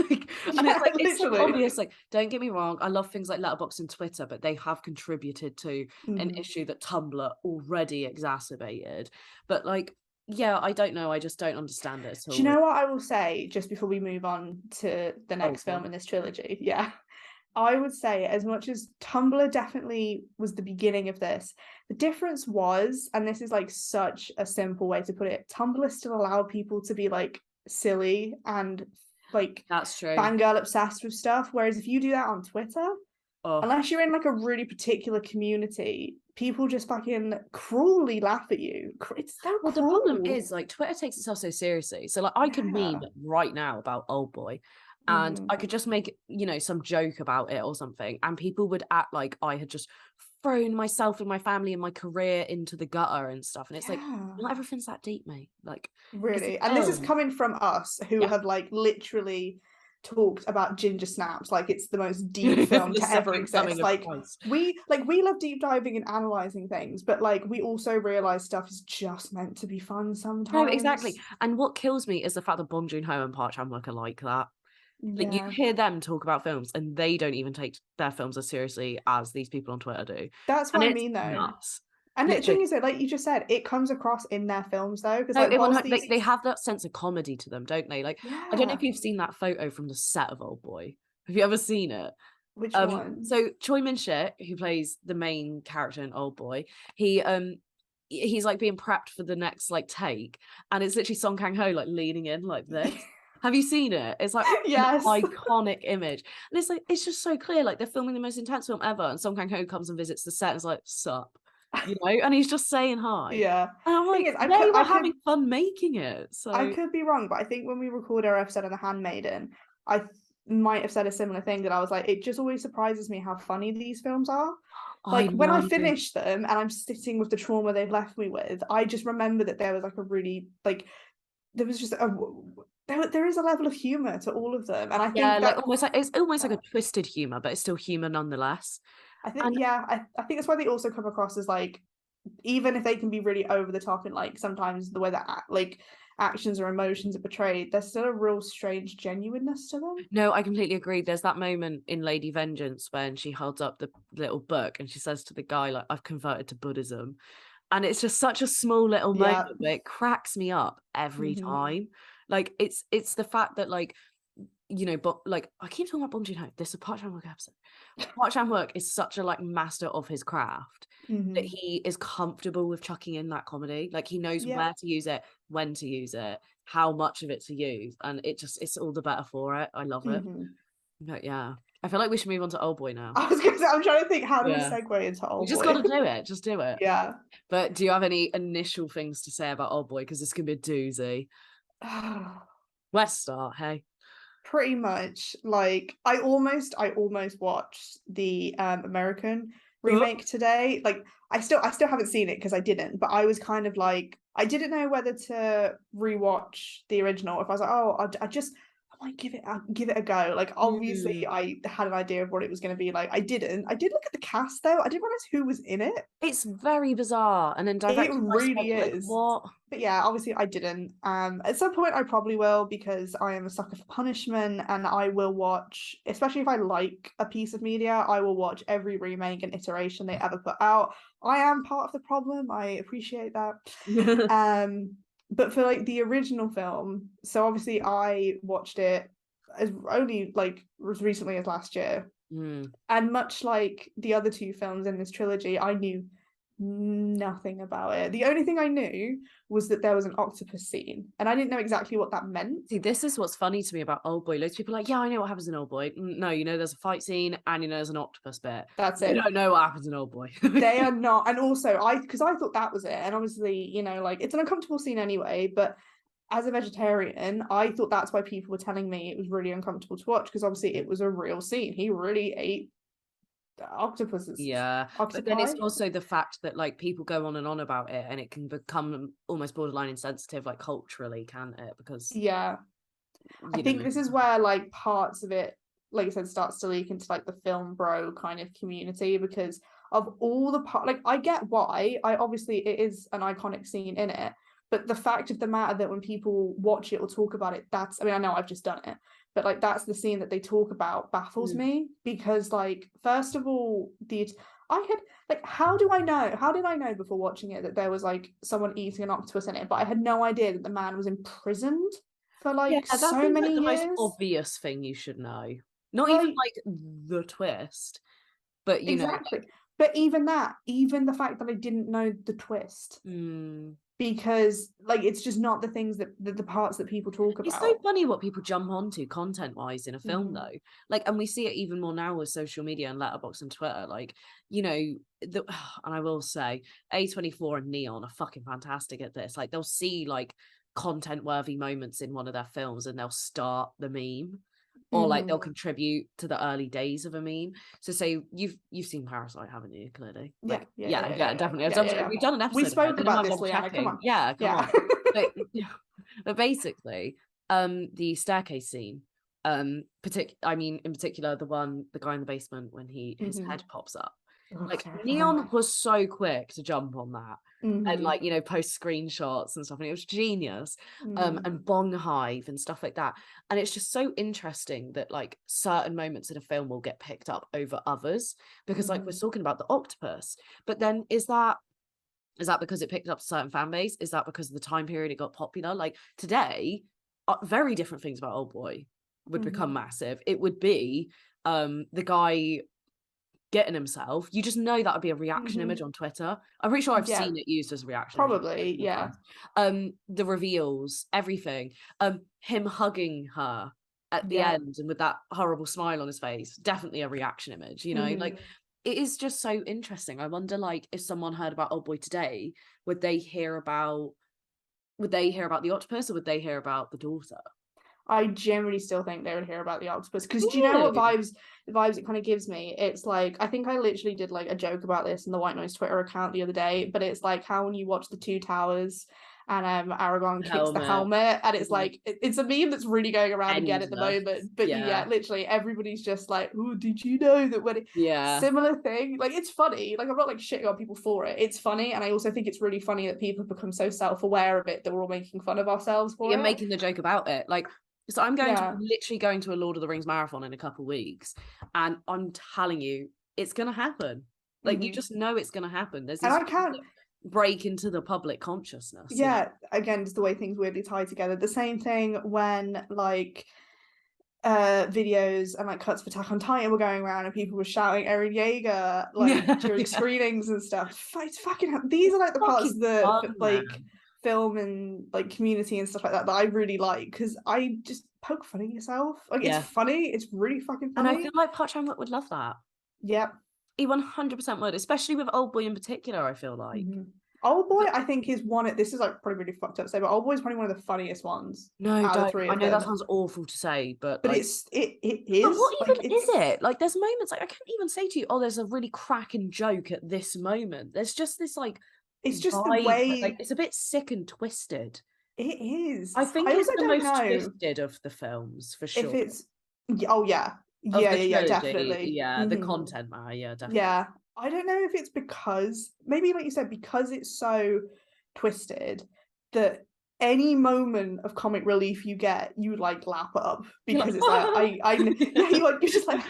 Like, and it's Yeah, like it's so literally. obvious. Like, don't get me wrong, I love things like Letterboxd and Twitter, but they have contributed to an Mhm. issue that Tumblr already exacerbated. But like, yeah, I don't know. I just don't understand it at Do you all. know what I will say just before we move on to the Oh, next film God. in this trilogy? Yeah. I would say, as much as Tumblr definitely was the beginning of this, the difference was, and this is like such a simple way to put it, Tumblr still allowed people to be like silly and like That's true. fangirl obsessed with stuff. Whereas if you do that on Twitter, Oh. unless you're in like a really particular community, people just fucking cruelly laugh at you. They're Well, the problem cruel. is, like, Twitter takes itself so seriously. So, like, I could Yeah. meme right now about Old Boy, and Hmm. I could just make, you know, some joke about it or something, and people would act like I had just thrown myself and my family and my career into the gutter and stuff. And it's like, Yeah. not everything's that deep, mate. Like, it's a Really. And this is film. coming from us who Yeah. have like literally talked about Ginger Snaps like it's the most deep film The to ever second coming exist. of Like Christ. we love deep diving and analyzing things, but like we also realize stuff is just meant to be fun No, exactly. sometimes. And what kills me is the fact that Bong Joon-ho and Park Chan-wook are like that. Like, you Yeah. hear them talk about films, and they don't even take their films as seriously as these people on Twitter do, That's and what I it's mean though. nuts. And the thing Literally. is that, like you just said, it comes across in their films though, because No, like it whilst 100 these, they have that sense of comedy to them, don't they? Like, I don't know if yeah, you've seen that photo from the set of Old Boy. Have you ever seen it? which one? So Choi Min-sik, who plays the main character in Old Boy, he, he's, like, being prepped for the next, like, take, and it's literally Song Kang-ho, like, leaning in like this. Have you seen it? It's, like, an Yes. iconic image, and it's, like, it's just so clear, like, they're filming the most intense film ever, and Song Kang-ho comes and visits the set and is like, "Sup?" You know? And he's just saying hi. Yeah. And I'm Thing like, is, they were having fun making it, I so could be wrong, but I think when we recorded our episode on The Handmaiden, I might have said a similar thing, that I was like, it just always surprises me how funny these films are. I Like when I know. finish them and I'm sitting with the trauma they've left me with, I just remember that there was like a really like there was just a there is a level of humor to all of them, and I Yeah, think like, that almost like it's almost like a twisted humor, but it's still humor nonetheless. I think And yeah, I think that's why they also come across as like, even if they can be really over the top and like sometimes the way that like actions or emotions are portrayed, there's still a real strange genuineness to them. no, I completely agree. There's that moment in Lady Vengeance when she holds up the little book and she says to the guy, like, "I've converted to Buddhism." And it's just such a small little moment, Yeah. but it cracks me up every Hmm. time. Like, it's the fact that, like, you know, but, like, I keep talking about Bong Joon-ho. This is a Park Chan-wook episode. Park Chan-wook is such a, like, master of his craft that Hmm. he is comfortable with chucking in that comedy. Like, he knows Yeah. where to use it, when to use it, how much of it to use, and it's all the better for it. I love it. Hmm. But yeah, I feel like we should move on to Old Boy now. I was gonna say, I'm trying to think, how do we Yeah. segue into We Old just Boy? gotta do it. Just do it. Yeah. But do you have any initial things to say about Old Boy? Because this can be a doozy. West Star, hey. Pretty much. Like I almost watched the American Oh. remake today. Like I still haven't seen it because I didn't, but I was kind of like I didn't know whether to rewatch the original. If I was like, oh, I might give it a go. Like obviously Mm. I had an idea of what it was going to be like. I didn't. I did look at the cast though. I didn't realize who was in it. It's very bizarre. And then It directed by really someone like, is. what? But yeah, obviously I didn't. At some point I probably will because I am a sucker for punishment and I will watch, especially if I like a piece of media, I will watch every remake and iteration they ever put out. I am part of the problem. I appreciate that. But for like the original film, so obviously I watched it as only like as recently as last year. Mm. And much like the other two films in this trilogy, I knew nothing about it. The only thing I knew was that there was an octopus scene, and I didn't know exactly what that meant. See, this is what's funny to me about Oldboy. Loads of people are like, yeah, I know what happens in Oldboy. No, you know there's a fight scene and you know there's an octopus bit. That's You it. don't know what happens in They Oldboy. are not, and also because I thought that was it, and obviously, like it's an uncomfortable scene anyway, but as a vegetarian, I thought that's why people were telling me it was really uncomfortable to watch because obviously it was a real scene. He really ate octopuses. Yeah, but then Octopi. it's also the fact that like people go on and on about it and it can become almost borderline insensitive, like culturally, can it? Because, Yeah. I you think know, this is where like parts of it, like I said, starts to leak into like the film bro kind of community because of all the part. Like I get why. I obviously it is an iconic scene in it, but the fact of the matter that when people watch it or talk about it, I mean I know I've just done it, but like that's the scene that they talk about baffles mm, me because like first of all I had like how do I know? How did I know before watching it that there was like someone eating an octopus in it? But I had no idea that the man was imprisoned for yeah, like that so seems like many the most years. obvious thing you should know. Not even Like, like the twist, but you know, exactly. But even that, even the fact that I didn't know the twist, mm, because like it's just not the things that the parts that people talk it's so about. funny what people jump onto content wise in a film Mm-hmm. though. Like, and we see it even more now with social media and Letterboxd and Twitter. Like, you know, and I will say A24 and Neon are fucking fantastic at this. Like, they'll see like content worthy moments in one of their films and they'll start the meme. Or like Mm-hmm. they'll contribute to the early days of a meme. So say you've seen Parasite, haven't you? Clearly, Yeah, like yeah, yeah, yeah, yeah, yeah, yeah, yeah, definitely. yeah, yeah, yeah. We've done an We episode of it. I spoke don't know about why I this, bother Leanna. Come checking. on. Yeah, come Yeah. on. But but basically, the staircase scene, in particular, the guy in the basement when his Mm-hmm. head pops up. Oh, Like terrifying. Neon was so quick to jump on that and Mm-hmm. like post screenshots and stuff, and it was genius. Mm-hmm. And Bong Hive and stuff like that. And it's just so interesting that like certain moments in a film will get picked up over others because like we're Mm-hmm. talking about the octopus, but then is that because it picked up a certain fan base? Is that because of the time period it got popular? Like today, very different things about Old Boy would become Mm-hmm. massive. It would be the guy getting himself. You just know that would be a reaction Mm-hmm. image on Twitter. I'm pretty sure I've Yeah, seen it used as a reaction image probably. multiple Yeah. times. The reveals, everything. Him hugging her at the Yeah. end and with that horrible smile on his face, definitely a reaction image, Mm-hmm. like it is just so interesting. I wonder like if someone heard about Old Boy today, would they hear about the octopus or would they hear about the daughter? I generally still think they would hear about the octopus because do you know what Really? vibes it kind of gives me? It's like I think I literally did like a joke about this in the White Noise Twitter account the other day, but it's like how when you watch the Two Towers and Aragorn kicks the Helmet. helmet and it's Mhm. like it's a meme that's really going around again at the Endless. moment. But yeah, Yeah. literally everybody's just like, oh, did you know that when Yeah. similar thing? Like it's funny. Like I'm not like shitting on people for it. It's funny, and I also think it's really funny that people have become so self-aware of it that we're all making fun of ourselves for You're it. making the joke about it. Like, so Yeah. literally going to a Lord of the Rings marathon in a couple weeks, and I'm telling you, it's gonna happen. Like, you Mm-hmm. just know it's gonna happen. There's And these I films can't that break into the public consciousness, yeah, again, just the way things weirdly tie together. The same thing when like videos and like cuts of Attack on Titan were going around and people were shouting Eren Yeager like Yeah, during yeah. screenings and stuff. It's fucking these are like the parts Fucking of the fun, like man. film and like community and stuff like that that I really like because I just poke fun at yourself. Like it's Yeah. funny, it's really fucking And I funny. feel like Park Chan-wook would love that. Yep. He 100% would, especially with Old Boy in particular, I feel like. Mm-hmm. Old Boy, But I think, is one. This is like probably really fucked up to say, but Old Boy is probably one of the funniest ones no, out of the don't. three I of know that them. sounds awful to say, but But like, it but is what like even is it's it? Like, there's moments like I couldn't even say to you, oh, there's a really cracking joke at this moment. There's just this like it's just the vibe that like way it's a bit sick and twisted. it I is. I think it's also the don't most know twisted of the films for if sure. it's oh yeah, Of yeah, the yeah, yeah, trilogy, definitely. yeah, the content matter, yeah, definitely. Yeah, I don't know if it's because maybe like you said, because it's so twisted that any moment of comic relief you get, you like lap up You're like, because it's like yeah, you're just like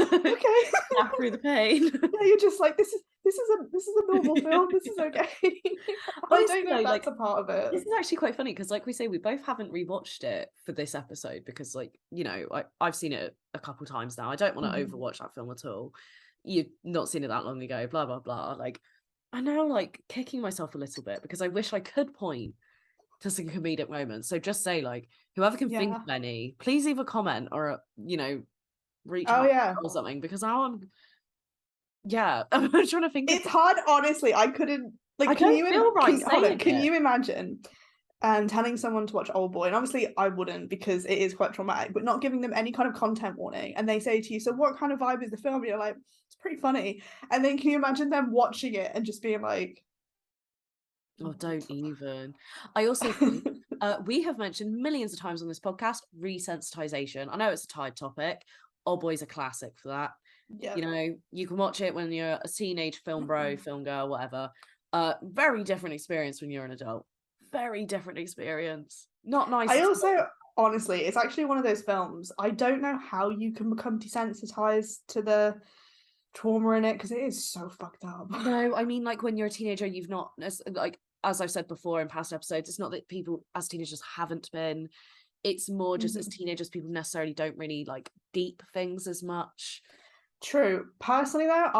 okay. laugh through the pain. Yeah, you're just like this is a normal film. This is okay. I Honestly, don't know though, if that's like a part of it. this is actually quite funny because, like we say, we both haven't rewatched it for this episode because, like, you know, I've seen it a couple times now. I don't want to Mhm. overwatch that film at all. You've not seen it that long ago, blah blah blah. Like, I now like kicking myself a little bit because I wish I could point to some comedic moments. So just say, like, whoever can think Yeah. of any, please leave a comment or you know, reach Oh out yeah. or something because now yeah, I'm trying to think of. It's hard, honestly. I couldn't I like. don't feel right Hold on. saying Can it. you imagine telling someone to watch Old Boy? And obviously, I wouldn't because it is quite traumatic. But not giving them any kind of content warning, and they say to you, "So, what kind of vibe is the film?" And you're like, "It's pretty funny." And then can you imagine them watching it and just being like, Oh, don't even. I also think we have mentioned millions of times on this podcast resensitization. I know it's a tired topic. Old Boy's a classic for that. "Yeah, You know, you can watch it when you're a teenage film bro, film girl, whatever. Very different experience when you're an adult. Very different experience. Not nice I at all. also honestly, it's actually one of those films. I don't know how you can become desensitized to the trauma in it because it is so fucked up. No, I mean, like when you're a teenager, you've not like as I've said before in past episodes, it's not that people as teenagers haven't been. It's more just as Mhm. teenagers, people necessarily don't really like deep things as much. True. Personally, though,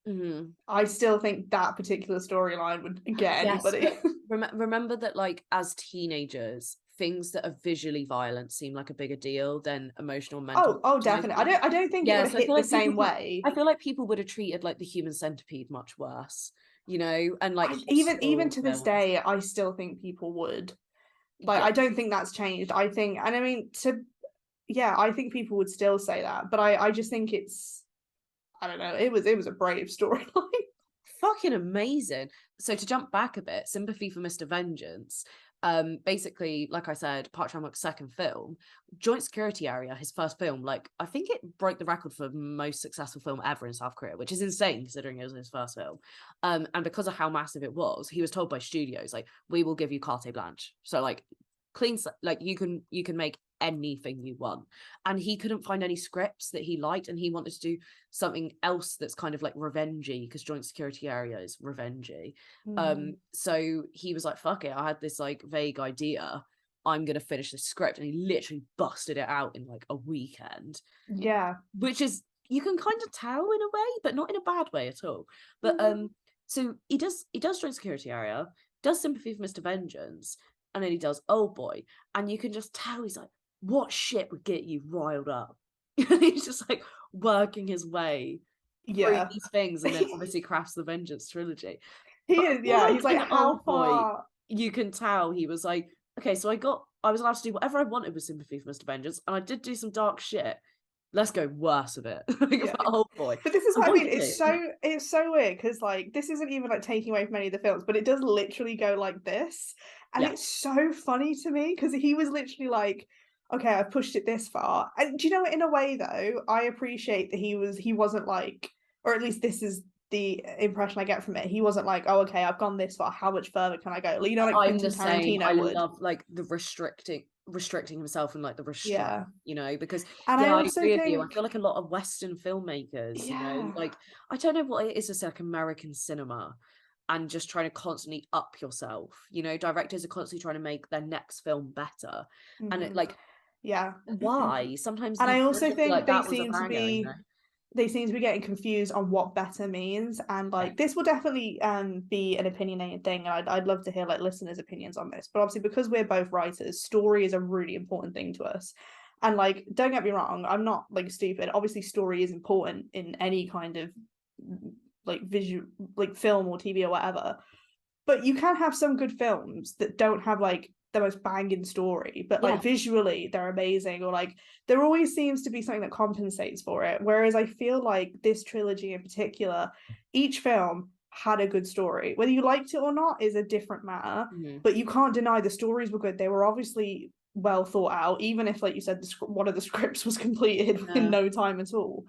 Mhm. I still think that particular storyline would get Yes, anybody. but remember that, like, as teenagers, things that are visually violent seem like a bigger deal than emotional and mental Oh, definitely. traumatizing. I don't think it Yeah, would have so I hit feel the like people same would way. I feel like people would have treated, like, the Human Centipede much worse, you know, and, like, Even Hostel to this films. day, I still think people would. Like, Yeah. I don't think that's changed. I think, and I mean, yeah, I think people would still say that, but I just think it's, I don't know, it was a brave storyline. Fucking amazing. So to jump back a bit, Sympathy for Mr. Vengeance, basically, like I said, Park Chan-wook's second film, Joint Security Area, his first film, like I think it broke the record for most successful film ever in South Korea, which is insane considering it was his first film. And because of how massive it was, he was told by studios like, we will give you carte blanche. So like like you can make anything you want. And he couldn't find any scripts that he liked, and he wanted to do something else that's kind of like revengey because Joint Security Area is revengey. Mm. So he was like, fuck it, I had this like vague idea, I'm gonna finish this script, and he literally busted it out in like a weekend, Yeah. which is, you can kind of tell in a way, but not in a bad way at all. But so he does Joint Security Area, does Sympathy for Mr. Vengeance, and then he does Old Boy, and you can just tell he's like, what shit would get you riled up? He's just like working his way through Yeah. these things, and then obviously crafts the Vengeance trilogy. He But I is, feel yeah. like He's like, in how Old Boy, far? you can tell he was like, okay, so I was allowed to do whatever I wanted with Sympathy for Mr. Vengeance, and I did do some dark shit. Let's go worse of it. Like Yeah. for Old Boy. But this is And what I what mean. he did. It's so weird because like this isn't even like taking away from any of the films, but it does literally go like this, and Yeah. it's so funny to me because he was literally like, "Okay, I've pushed it this far." And do you know what? In a way, though, I appreciate that he wasn't like, or at least this is the impression I get from it. He wasn't like, "Oh, okay, I've gone this far. How much further can I go?" You know, like I'm the Quentin same. I Tarantino would. love like the restricting himself and like the restraint, Yeah, you know, because and I yeah, I also agree with you. I think, feel like a lot of Western filmmakers, you know, yeah. like I don't know what it is, just like American cinema and just trying to constantly up yourself. You know, directors are constantly trying to make their next film better. And it Mhm. like, Yeah. why? Sometimes And you I can also just be think like, that was a banger, you know? they seem to be getting confused on what better means, and Yeah. like this will definitely be an opinionated thing, and I'd love to hear like listeners' opinions on this. But obviously because we're both writers, story is a really important thing to us. And like don't get me wrong, I'm not like stupid. Obviously story is important in any kind of like visual, like film or TV or whatever. But you can have some good films that don't have like the most banging story, but like Yeah. visually they're amazing, or like there always seems to be something that compensates for it. Whereas I feel like this trilogy in particular, each film had a good story. Whether you liked it or not is a different matter, Mhm. but you can't deny the stories were good. They were obviously well thought out, even if, like you said, one of the scripts was completed in Yeah. no time at all.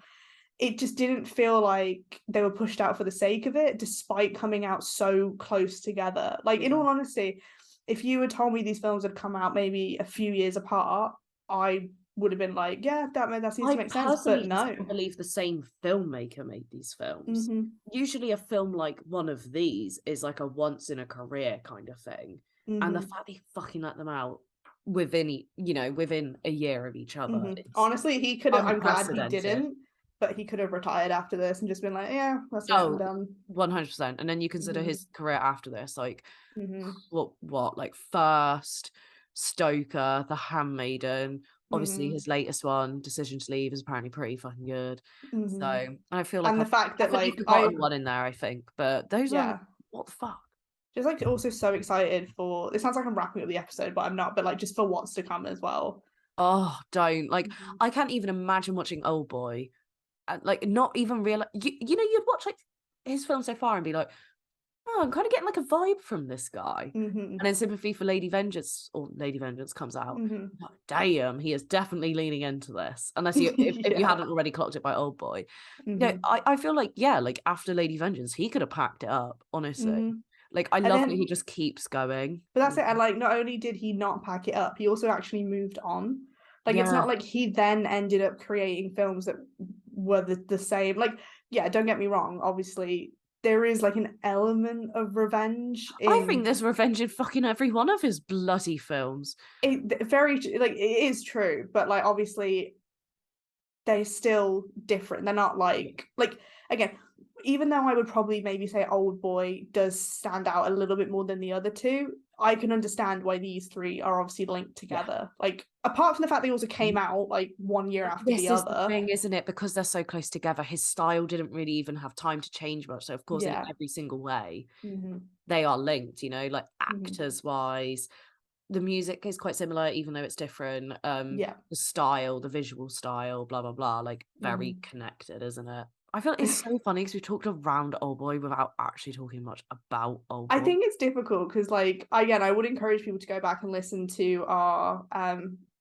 It just didn't feel like they were pushed out for the sake of it, despite coming out so close together. Like, in Yeah. all honesty, if you had told me these films had come out maybe a few years apart, I would have been like, yeah, that seems I to make sense. But personally just no. can't believe the same filmmaker made these films. Mm-hmm. Usually a film like one of these is like a once in a career kind of thing. And the Mm-hmm. fact they fucking let them out within, within a year of each other Mm-hmm. is Honestly, he could have, I'm glad he unprecedented. didn't, but he could have retired after this and just been like, yeah, that's it, I'm Oh, done. 100%. And then you consider Mm-hmm. his career after this, like Mm-hmm. like First, Stoker, The Handmaiden, obviously Mm-hmm. his latest one, Decision to Leave, is apparently pretty fucking good. Mm-hmm. So I feel like And the I've fact that definitely like forgotten one in there, I think. But those are yeah, what the fuck? just like also so excited for, it sounds like I'm wrapping up the episode, but I'm not, but like just for what's to come as well. Oh, don't like Mhm. I can't even imagine watching Old Boy and like not even realize you'd watch like his film so far and be like, oh, I'm kind of getting like a vibe from this guy. Mhm. And then Sympathy for Lady Vengeance comes out. Mhm. Like, damn, he is definitely leaning into this. Unless you if you Yeah. hadn't already clocked it by Old Boy. No, Mhm. I feel like, yeah, like after Lady Vengeance, he could have packed it up, honestly. Mhm. Like I And love that he then, just keeps going. but that's it. And like, not only did he not pack it up, he also actually moved on. Like, it's Yeah. not like he then ended up creating films that were the same. Like, yeah, don't get me wrong. Obviously, there is like an element of revenge I think in there's revenge in fucking every one of his bloody films. it. Very like it is true, but like obviously they're still different. They're not like again, even though I would probably maybe say Old Boy does stand out a little bit more than the other two, I can understand why these three are obviously linked Yeah. together. Like apart from the fact they also came out like 1 year after the This is the other. thing, isn't it? Because they're so close together, his style didn't really even have time to change much. So of course, in Yeah. every single way, Mm-hmm. they are linked, like Mm-hmm. actors wise. The music is quite similar, even though it's different. Yeah. The style, the visual style, blah blah blah, like very Mm-hmm. connected, isn't it? I feel like it's so funny because we talked around Old Boy without actually talking much about Old I Boy. think it's difficult because, like, again, I would encourage people to go back and listen to our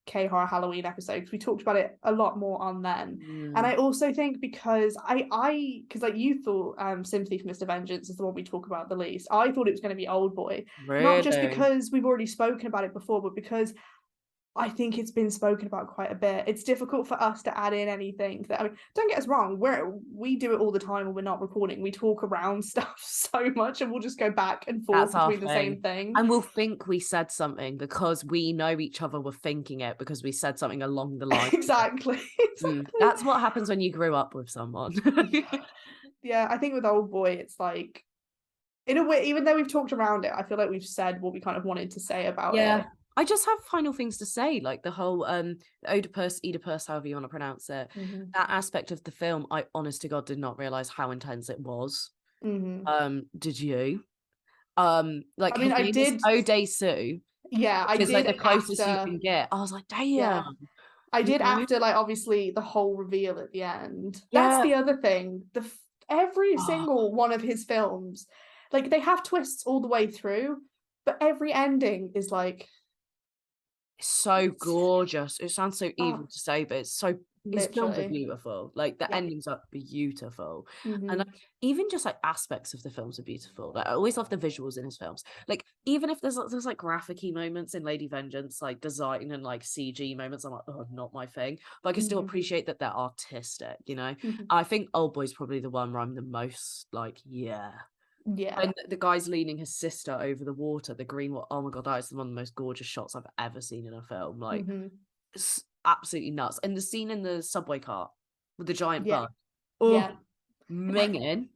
K-horror Halloween episode because we talked about it a lot more on then. And Mm, I also think because because like you thought Sympathy for Mr. Vengeance is the one we talk about the least. I thought it was going to be Old Boy, not just really? because we've already spoken about it before, but because I think it's been spoken about quite a bit. It's difficult for us to add in anything that, I mean, don't get us wrong, we do it all the time when we're not recording. We talk around stuff so much and we'll just go back and forth That's our between the thing. same thing. And we'll think we said something because we know each other were thinking it because we said something along the line. Exactly. Exactly. That's what happens when you grew up with someone. Yeah. Yeah, I think with Old Boy, it's like in a way, even though we've talked around it, I feel like we've said what we kind of wanted to say about Yeah. it. I just have final things to say, like the whole Oedipus, however you want to pronounce it. Mm-hmm. That aspect of the film, I honest to God did not realize how intense it was. Mm-hmm. Did you? Like I mean, his I name is did. Odesu, Yeah, I which is like did the closest you after. can get. I was like, damn, Yeah, I you did know? after like obviously the whole reveal at the end. That's Yeah. the other thing. Every Oh, single one of his films, like they have twists all the way through, but every ending is like it's so it's gorgeous. It sounds so oh, evil to say, but his films are literally. beautiful. Like the Yeah. endings are beautiful. And Mm-hmm. like, even just like aspects of the films are beautiful. Like I always love the visuals in his films. Like even if there's like graphic-y moments in Lady Vengeance, like design and like CG moments, I'm like, oh, not my thing. But I can still Mm-hmm. appreciate that they're artistic. Mm-hmm. I think Old Boy's probably the one where I'm the most like, yeah. Yeah. When the guy's leaning his sister over the water, the green water, oh my god, that is one of the most gorgeous shots I've ever seen in a film. Like, Mm-hmm. it's absolutely nuts. And the scene in the subway car with the giant Yeah. bug, Yeah. oh, minging,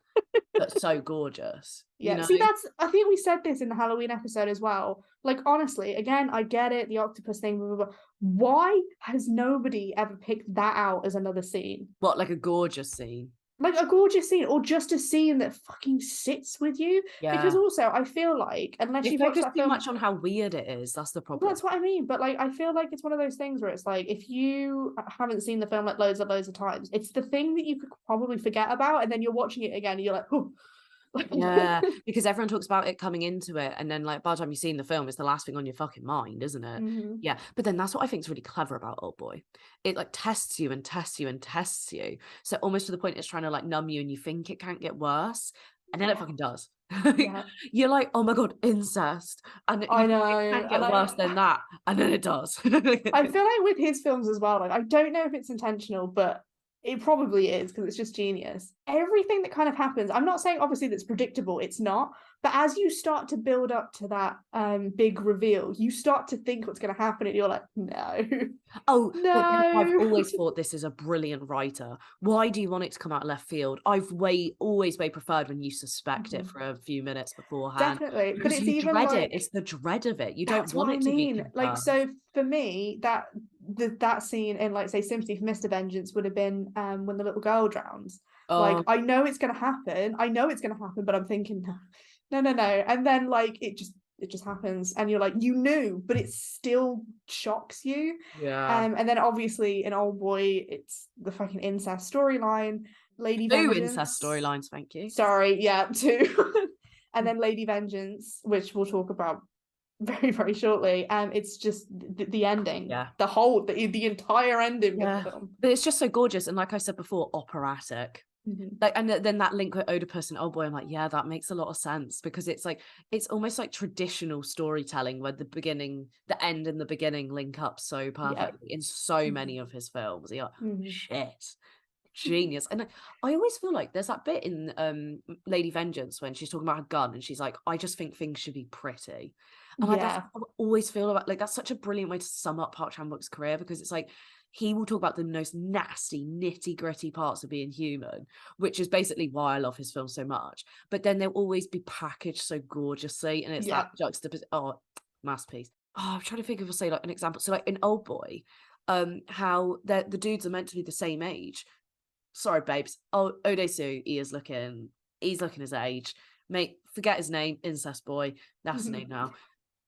but so gorgeous, you Yeah, know? see, I think we said this in the Halloween episode as well. Like, honestly, again, I get it, the octopus thing, blah, blah, blah. Why has nobody ever picked that out as another scene? What, like a gorgeous scene? like a gorgeous scene, or just a scene that fucking sits with you. Because Yeah. also, I feel like unless They you've watched focus that too film, much on how weird it is, that's the well, problem. that's what I mean. But like, I feel like it's one of those things where it's like, if you haven't seen the film like loads of times, it's the thing that you could probably forget about, and then you're watching it again, and you're like, oh. Yeah, because everyone talks about it coming into it, and then, like, by the time you've seen the film, it's the last thing on your fucking mind, isn't it? Mhm. Yeah, but then that's what I think is really clever about Oldboy. It, like, tests you and tests you and tests you, so almost to the point it's trying to, like, numb you, and you think it can't get worse, and then it Yeah, fucking does. yeah, You're like, "Oh my god, incest," and you I think know, it can't and get worse than that, and then it does. I feel like with his films as well, like I don't know if it's intentional, but it probably is because it's just genius. Everything that kind of happens, I'm not saying obviously that's predictable, it's not, but as you start to build up to that big reveal, you start to think what's going to happen, and you're like, no, Oh, but then I've no. always thought this is a brilliant writer. Why do you want it to come out of left field? I've always way preferred when you suspect it Mhm. for a few minutes beforehand, Definitely, but because it's you even dread it. like, It's the dread of it. You don't that's what want I it to be mean. Like, confirmed. so for me, that scene in, like, say, Sympathy for Mr. Vengeance would have been when the little girl drowns. Like, Oh, I know it's gonna happen. I know it's gonna happen, but I'm thinking, no, no, no, no. And then like it just happens, and you're like, you knew, but it still shocks you. yeah. And then obviously in Old Boy, it's the fucking incest storyline, Lady 2 incest Vengeance. storylines, thank you. Sorry, yeah, two. And then Lady Vengeance, which we'll talk about very, very shortly. It's just the ending, Yeah. the entire ending of the Yeah. film. But it's just so gorgeous, and like I said before, operatic. Mhm. Like, and then that link with Oedipus and Oldboy, I'm like, yeah, that makes a lot of sense, because it's like, it's almost like traditional storytelling where the end and the beginning link up so Yeah. perfectly in so Mhm. many of his films. You're like, Mhm. shit, genius. And I always feel like there's that bit in Lady Vengeance when she's talking about her gun, and she's like, I just think things should be pretty. And like, that's Yeah. how I always feel about, like, that's such a brilliant way to sum up Park Chan-wook's career, because it's like he will talk about the most nasty, nitty-gritty parts of being human, which is basically why I love his film so much. But then they'll always be packaged so gorgeously, and it's that Yeah. juxtaposition. Oh, masterpiece. Oh, I'm trying to think of, say, like, an example. So like in Old Boy, how the dudes are meant to be the same age. Sorry, babes. Oh, Odesu, he's looking his age. Mate, forget his name, incest boy. That's the name Mhm. now.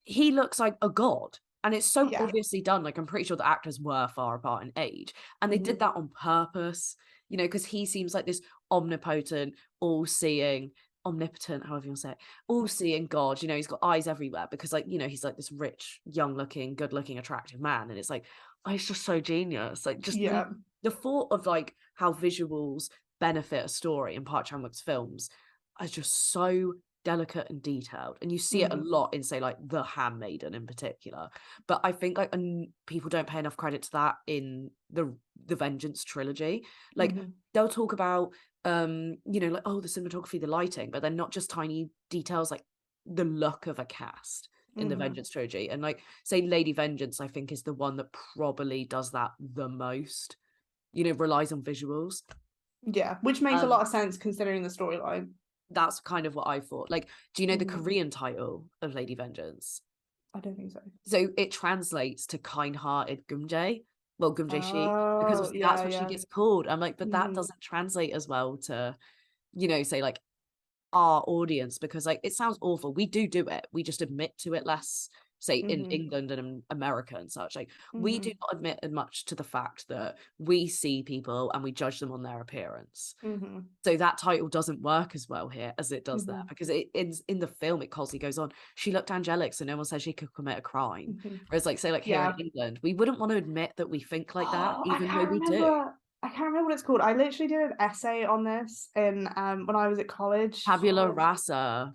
He looks like a god. And it's so Yeah. obviously done. Like, I'm pretty sure the actors were far apart in age. And they did Mhm. that on purpose, because he seems like this omnipotent, all-seeing, omnipotent, however you want to say it, all-seeing God. He's got eyes everywhere, because, like, he's like this rich, young-looking, good-looking, attractive man. And it's like, oh, it's just so genius. Like, just Yeah. the thought of, like, how visuals benefit a story in Park Chan-wook's films is just so delicate and detailed, and you see it a Mhm. lot in, say, like, The Handmaiden in particular. But I think, like, people don't pay enough credit to that in the Vengeance trilogy. Like, Mhm. they'll talk about, like, oh, the cinematography, the lighting, but they're not just tiny details, like the look of a cast in the Mhm. Vengeance trilogy. And, like, say, Lady Vengeance, I think, is the one that probably does that the most, relies on visuals. Yeah. Which makes a Um, lot of sense considering the storyline. that's kind of what I thought. Like, do you know the Mhm. Korean title of Lady Vengeance? I don't think so. So it translates to kind-hearted Gumjae. Well, Gumjae Shi, because Oh, obviously that's yeah, what she yeah. gets called. I'm like, but that Mhm. doesn't translate as well to, say, like, our audience, because, like, it sounds awful. We do it. We just admit to it less, say, in Mhm. England and in America and such. Like, we do Mhm. not admit as much to the fact that we see people and we judge them on their appearance. Mhm. So that title doesn't work as well here as it does there, Mhm. because in the film it constantly goes on, she looked angelic, so no one says she could commit a crime. Mhm. Whereas, like, say, like, here in Yeah. England, we wouldn't want to admit that we think like that, Oh, even though we do. I can't remember what it's called. I literally did an essay on this in when I was at college. Tabula Oh, rasa,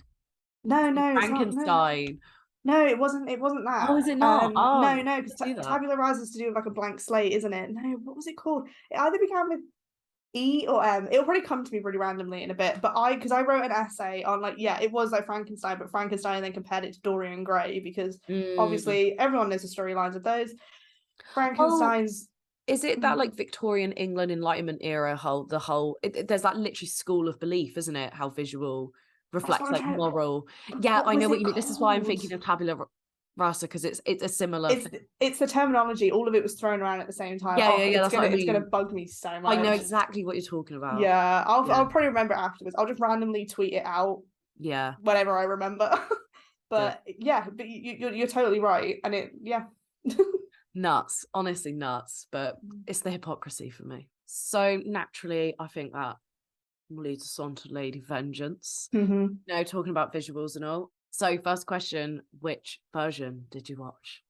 no, no, it's not. No, Frankenstein. no, it wasn't Oh, that. is it not? Oh, No, because let's do that. tabula rasa is to do with like a blank slate, isn't it? No, what was it called? It either began with E or M. It'll probably come to me pretty randomly in a bit. But because I wrote an essay on, like, yeah, it was like Frankenstein, but Frankenstein, and then compared it to Dorian Gray, because Mm. obviously everyone knows the storylines of those. Oh, Frankenstein's. is it that, mm, like, Victorian England Enlightenment era there's that literally school of belief, isn't it? How visual That's what reflects, I'm like, trying. moral. But Yeah, what I was know what it you mean. This is why I'm called? thinking of tabula. Rasa, because it's a similar It's thing. it's the terminology. All of it was thrown around at the same time. Yeah, Oh, yeah, yeah. That's what I it's gonna mean. bug me so I know much. exactly what you're talking about. Yeah, Yeah, I'll probably remember it afterwards. I'll just randomly tweet it out yeah. whenever I remember. Do it. But yeah, but you're totally right, and it yeah. Nuts, honestly nuts. But it's the hypocrisy for me. So naturally, I think that leads us on to Lady Vengeance. Mhm. You know, talking about visuals and all. So first question, which version did you watch?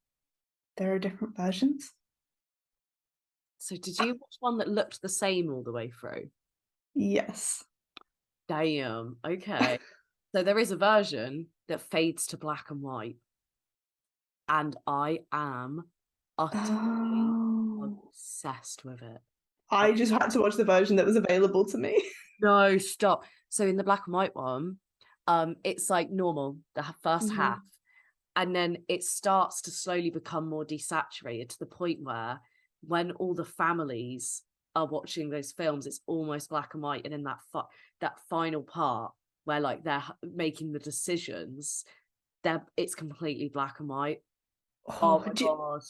There are different versions. So did you watch one that looked the same all the way through? Yes. Damn. Okay. So there is a version that fades to black and white, and I am utterly Oh. obsessed with it. I just had to watch the version that was available to me. No, stop. So in the black and white one, it's like normal, the first half, Mhm. and then it starts to slowly become more desaturated to the point where when all the families are watching those films, it's almost black and white. And in that final part where like they're making the decisions, it's completely black and white. Oh Oh, my god.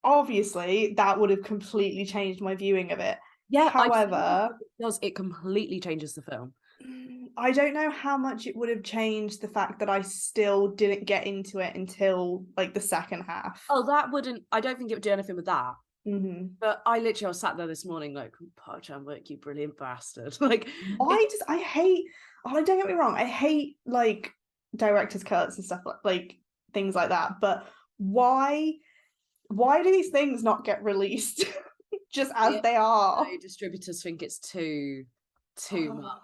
obviously, that would have completely changed my viewing of it. Yeah, I genuinely However, think it does. It completely changes the film. I don't know how much it would have changed the fact that I still didn't get into it until like the second half. Oh, that wouldn't. I don't think it would do anything with that. Mhm. But I was sat there this morning like, Park Chan-wook, you brilliant bastard. Like, it, I hate. Oh, don't get me wrong. I hate like director's cuts and stuff like things like that. But why? Why do these things not get released just as yeah, they are? distributors think it's too much.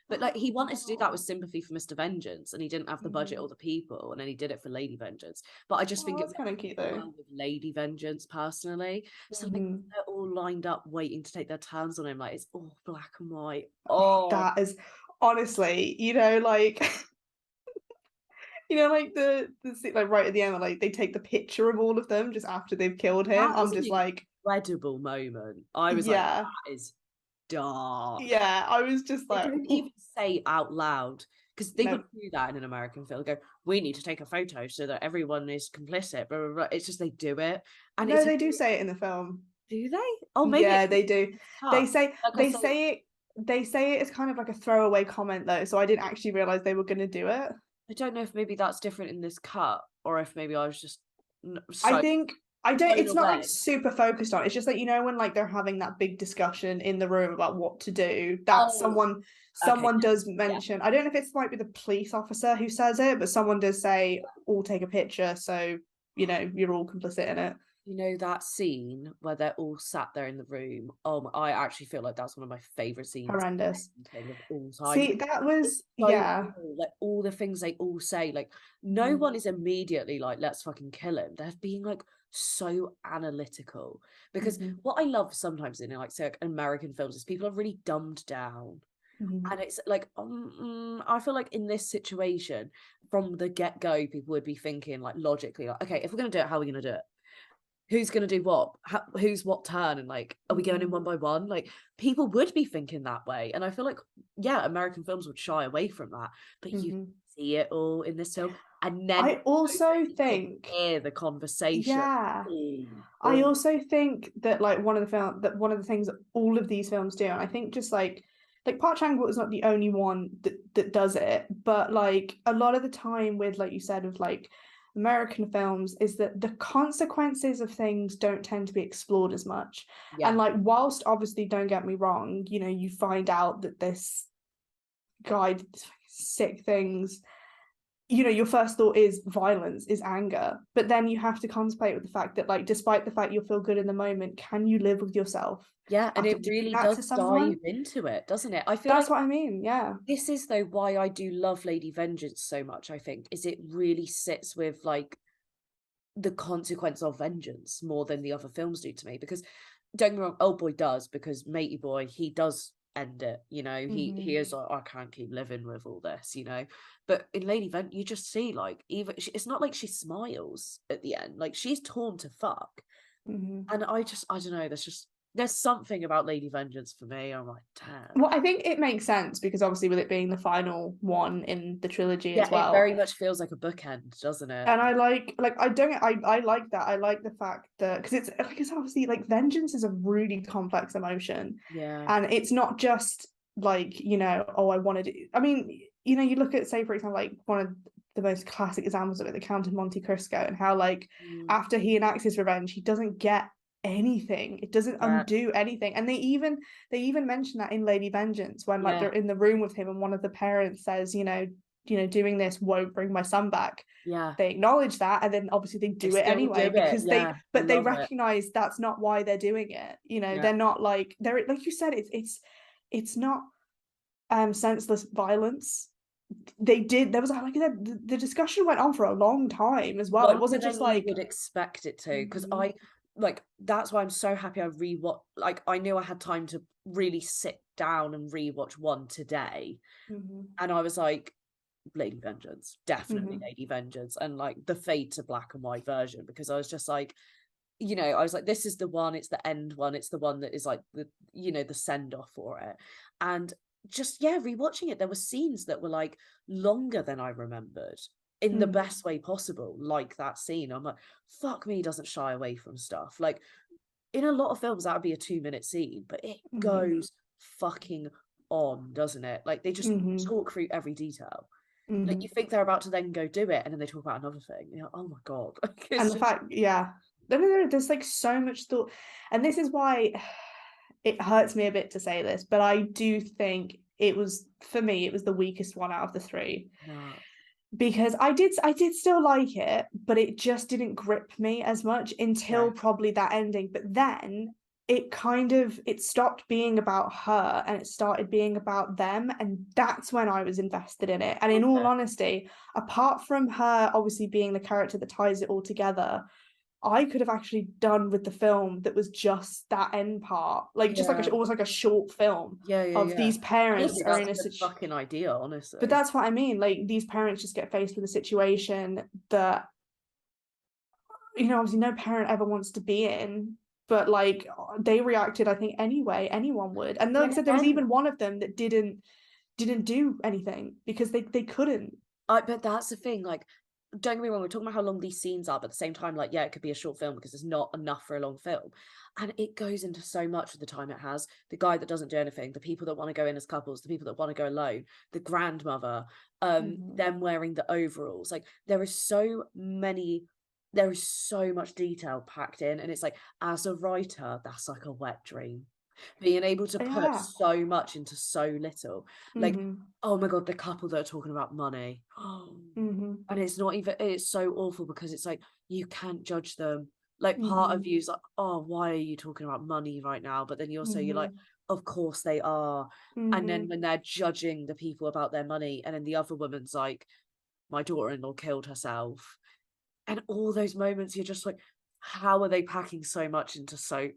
But like, he wanted to do that with sympathy for Mr. Vengeance, and he didn't have the budget or Mhm. the people, and then he did it for Lady Vengeance. But I just Oh, think it that's went kind of cute really though. well with Lady Vengeance personally. So like, Mhm. they're all lined up waiting to take their turns on him. Like, it's all black and white. Oh, Oh, that is honestly, like like like right at the end, like they take the picture of all of them just after they've killed him. that I'm was just an like, incredible moment. I was like, yeah, that is dark. yeah. I was just They like, don't "Oof, even say out loud because they no, would do that in an American film. They go, we need to take a photo so that everyone is complicit. Blah, blah, blah. It's just they do it, and no." it's a, They do say it in the film. do they? Oh, maybe Yeah, it's they do. They cut. say Like I they say, say it. They say it as kind of like a throwaway comment though, so I didn't actually realize they were going to do it. I don't know if maybe that's different in this cut or if maybe I was just I so think I don't. blown It's not like away. super focused on. It's just like when like they're having that big discussion in the room about what to do. That Oh, okay, someone does yeah. mention. I don't know if it's might be the police officer who says it, but someone does say, "All take a picture," so you're all complicit in it. You know that scene where they're all sat there in the room? I actually feel like that's one of my favorite scenes Horrendous. of all time. See, that It's was so yeah. cool. Like all the things they all say, like no one is immediately like, let's fucking kill him. They're being like so analytical. Because Mhm, what I love sometimes in like say like American films is people are really dumbed down. mhm, And it's like, I feel like in this situation, from the get-go, people would be thinking like logically, like, okay, if we're gonna do it, how are we gonna do it? Who's gonna do what? Who's what turn? And like, are we going in mhm, one by one? Like, people would be thinking that way. And I feel like, yeah, American films would shy away from that, but you mhm. see it all in this film, and then I also you can think, hear the conversation. yeah. Oh, I oh, also think that like one of the things that all of these films do, and I think just like Park Chan-wook is not the only one that does it, but like a lot of the time with like you said with like American films is that the consequences of things don't tend to be explored as much. And yeah, like whilst obviously don't get me wrong, you find out that this guy did these sick things, your first thought is violence, is anger, but then you have to contemplate with the fact that like despite the fact you'll feel good in the moment, can you live with yourself yeah, and after it doing really that does to someone? dive into it, doesn't it? I feel like That's what I mean, yeah. this is though why I do love Lady Vengeance so much, I think, is it really sits with like the consequence of vengeance more than the other films do to me. Because don't get me wrong, Old Boy does, because Matey Boy, he does end it, he Mm-hmm. is like, I can't keep living with all this. But in Lady Vent, you just see like even it's not like she smiles at the end, like she's torn to fuck. Mm-hmm. And I don't know, there's just there's something about Lady Vengeance for me. I'm like, damn. Well, I think it makes sense because obviously with it being the final one in the trilogy as Yeah, it well. very much feels like a bookend, doesn't it? And I I like that. I like the fact that because it's obviously like vengeance is a really complex emotion. Yeah. And it's not just like, oh, I wanted it. I mean, you look at, say, for example, like one of the most classic examples of it, the Count of Monte Cristo, and how like Mm, after he enacts his revenge, he doesn't get anything. It doesn't yeah. undo anything. And they even mention that in Lady Vengeance when like Yeah. they're in the room with him and one of the parents says, doing this won't bring my son back. Yeah. They acknowledge that, and then obviously they They do it still do anyway it. because Yeah. I they love it. recognize that's not why they're doing it. Yeah. They're not they're like you said, it's not senseless violence. There was like the discussion went on for a long time as well. It Longer wasn't just than you like would expect it to, because mhm, that's why I'm so happy I rewatched. Like, I knew I had time to really sit down and rewatch one today, mhm, and I was like, Lady Vengeance, definitely mhm, Lady Vengeance, and like the fade to black and white version, because I was just like, I was like, this is the one, it's the end one, it's the one that is like the send off for it. And just, yeah, rewatching it, there were scenes that were like longer than I remembered in the mhm, best way possible, like that scene. I'm like, fuck me, doesn't shy away from stuff. Like, in a lot of films, that would be a 2-minute scene, but it mhm, goes fucking on, doesn't it? Like, they just mhm, talk through every detail. Like, you mhm. think they're about to then go do it, and then they talk about another thing. You're like, oh my God. Like, And it's the just, fact, yeah, there's like so much thought, and this is why it hurts me a bit to say this, but I do think it was, for me, it was the weakest one out of the three no. because I did still like it, but it just didn't grip me as much Yeah. until probably that ending. But then it stopped being about her and it started being about them, and that's when I was invested in it. And in all Okay. honesty, apart from her obviously being the character that ties it all together, I could have actually done with the film that was just that end part, like just like Yeah. almost like a short film Yeah, yeah, of yeah. these parents Honestly, are that's in a a good situation. fucking idea, But honestly. that's what I mean. Like these parents just get faced with a situation that, obviously no parent ever wants to be in. But like they reacted, I think, anyway, anyone would. And like But I said, there was again, even one of them that didn't do anything because they couldn't. but that's the thing, like, don't get me wrong, we're talking about how long these scenes are, but at the same time, like, yeah, it could be a short film because it's not enough for a long film. And it goes into so much of the time it has. The guy that doesn't do anything, the people that want to go in as couples, the people that want to go alone, the grandmother, Mhm. them wearing the overalls. Like, there is so much detail packed in. And it's like, as a writer, that's like a wet dream. Being able to put Yeah. so much into so little. Like, Mhm. oh my God, the couple that are talking about money. Mhm. And it's not even, it's so awful because it's like, you can't judge them. Like, part of Mhm. you's like, oh, why are you talking about money right now? But then you're like, Mhm. of course they are. And then Mhm. when they're judging the people about their money, and then the other woman's like, my daughter-in-law killed herself. And all those moments, you're just like, how are they packing so much into so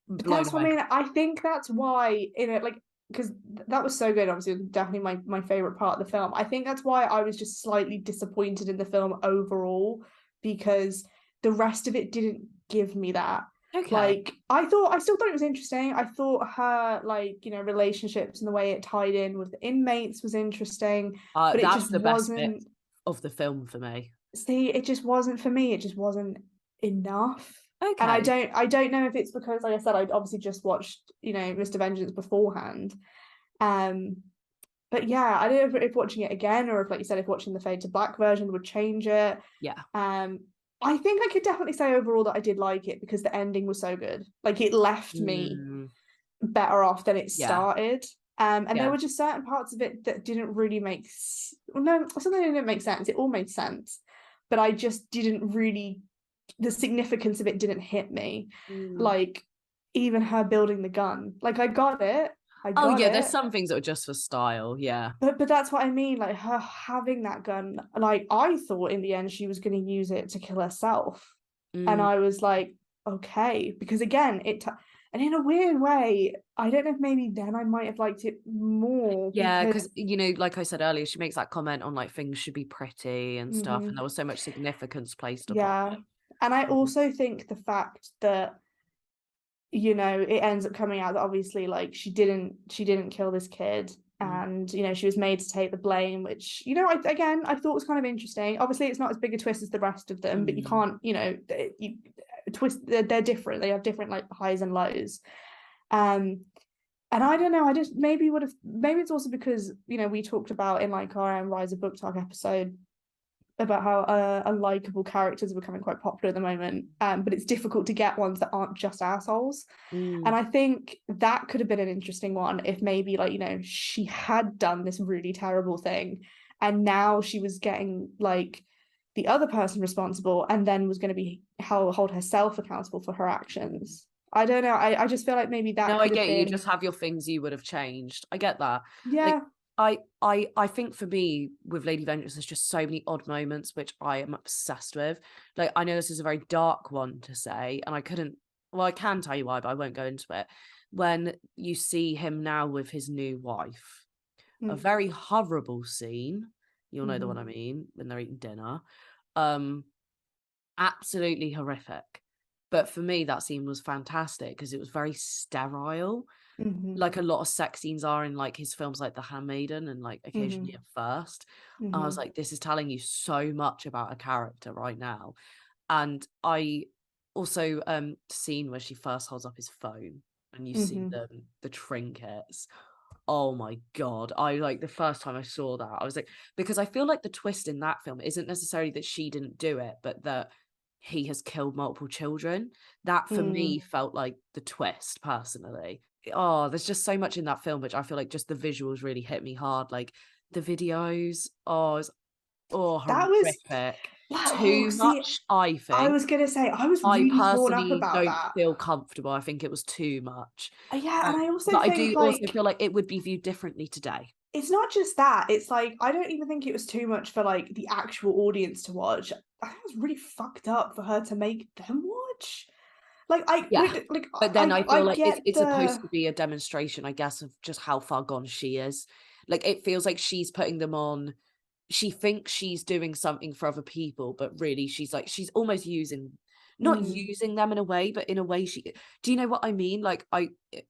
But blown that's what I away? mean. I think that's why in it, like, because that was so good. Obviously, it was definitely my favorite part of the film. I think that's why I was just slightly disappointed in the film overall because the rest of it didn't give me that. Okay. Like, I still thought it was interesting. I thought her, like, relationships and the way it tied in with the inmates was interesting, but it That's just the best bit wasn't. of the film for me. See, it just wasn't for me. It just wasn't enough. And I Okay. don't I don't know if it's because, like I said, I'd obviously just watched, Mr. Vengeance beforehand. Um, but yeah, I don't know if watching it again or if, like you said, if watching the Fade to Black version would change it. Yeah. Um, I think I could definitely say overall that I did like it because the ending was so good. Like it left me Mm, better off than it yeah. started. And there Yeah. were just certain parts of it that didn't really no, something that didn't make sense. It all made sense, but I just didn't really, the significance of it didn't hit me. Mm. Like even her building the gun, like I Oh, got yeah, there's it, some things that are just for style, yeah. but that's what I mean. Like her having that gun, like I thought in the end she was going to use it to kill herself, and Mm. I was like, okay, because again, and in a weird way, I don't know if maybe then I might have liked it more Yeah, because, because like I said earlier, she makes that comment on, like, things should be pretty and stuff, and mhm, there was so much significance placed upon yeah, it. and I Mhm. also think the fact that you know, it ends up coming out that obviously, like, she didn't kill this kid, Mm. and, you know, she was made to take the blame, which, you know, I thought was kind of interesting. Obviously, it's not as big a twist as the rest of them, but you Mm. can't, you know, you twist they're different. They have different, like, highs and lows. Um, and I don't know, I just maybe it's also because, you know, we talked about in, like, our Rise of Book Talk episode about how unlikable characters are becoming quite popular at the moment, but it's difficult to get ones that aren't just assholes. And Mm. I think that could have been an interesting one if maybe, like, you know, she had done this really terrible thing and now she was getting, like, the other person responsible and then was going to be hold herself accountable for her actions. I don't know. I just feel like maybe that No, I could have get you. Just been, have your things you would have changed. I get that. Like, yeah. I think for me with Lady Vengeance, there's just so many odd moments which I am obsessed with. Like, I know this is a very dark one to say, and I couldn't. Well, I can tell you why, but I won't go into it. When you see him now with his new wife, a Mm, very horrible scene. You'll know the one I mhm, mean when they're eating dinner. Um, Absolutely horrific. But for me, that scene was fantastic because it was very sterile, mhm, like a lot of sex scenes are in, like, his films like The Handmaiden and, like, occasionally mhm, at First. I was mhm, like, "This is telling you so much about a character right now." And I also, scene where she first holds up his phone and you see mhm, the trinkets. Oh my god. I like, the first time I saw that, I was like, because I feel like the twist in that film isn't necessarily that she didn't do it, but that he has killed multiple children. That for me mm. felt like the twist personally. Oh, there's just so much in that film which I feel like just the visuals really hit me hard. Like the videos, it's That was horrific. wow. Oh, Too see, much, I I think. was gonna say I was I really torn up personally about don't that. feel comfortable. I think it was too much. Yeah, Um, and I also but I think, do also like, feel like it would be viewed differently today. it's not just that. It's like I don't even think it was too much for, like, the actual audience to watch. I think it was really fucked up for her to make them watch. Like Yeah. like But then I I feel like get it's supposed the to be a demonstration, I guess, of just how far gone she is. Like, it feels like she's putting them on. She thinks she's doing something for other people, but really she's almost using, not mm, using them in a way, but in a way she, do you know what I mean? Like,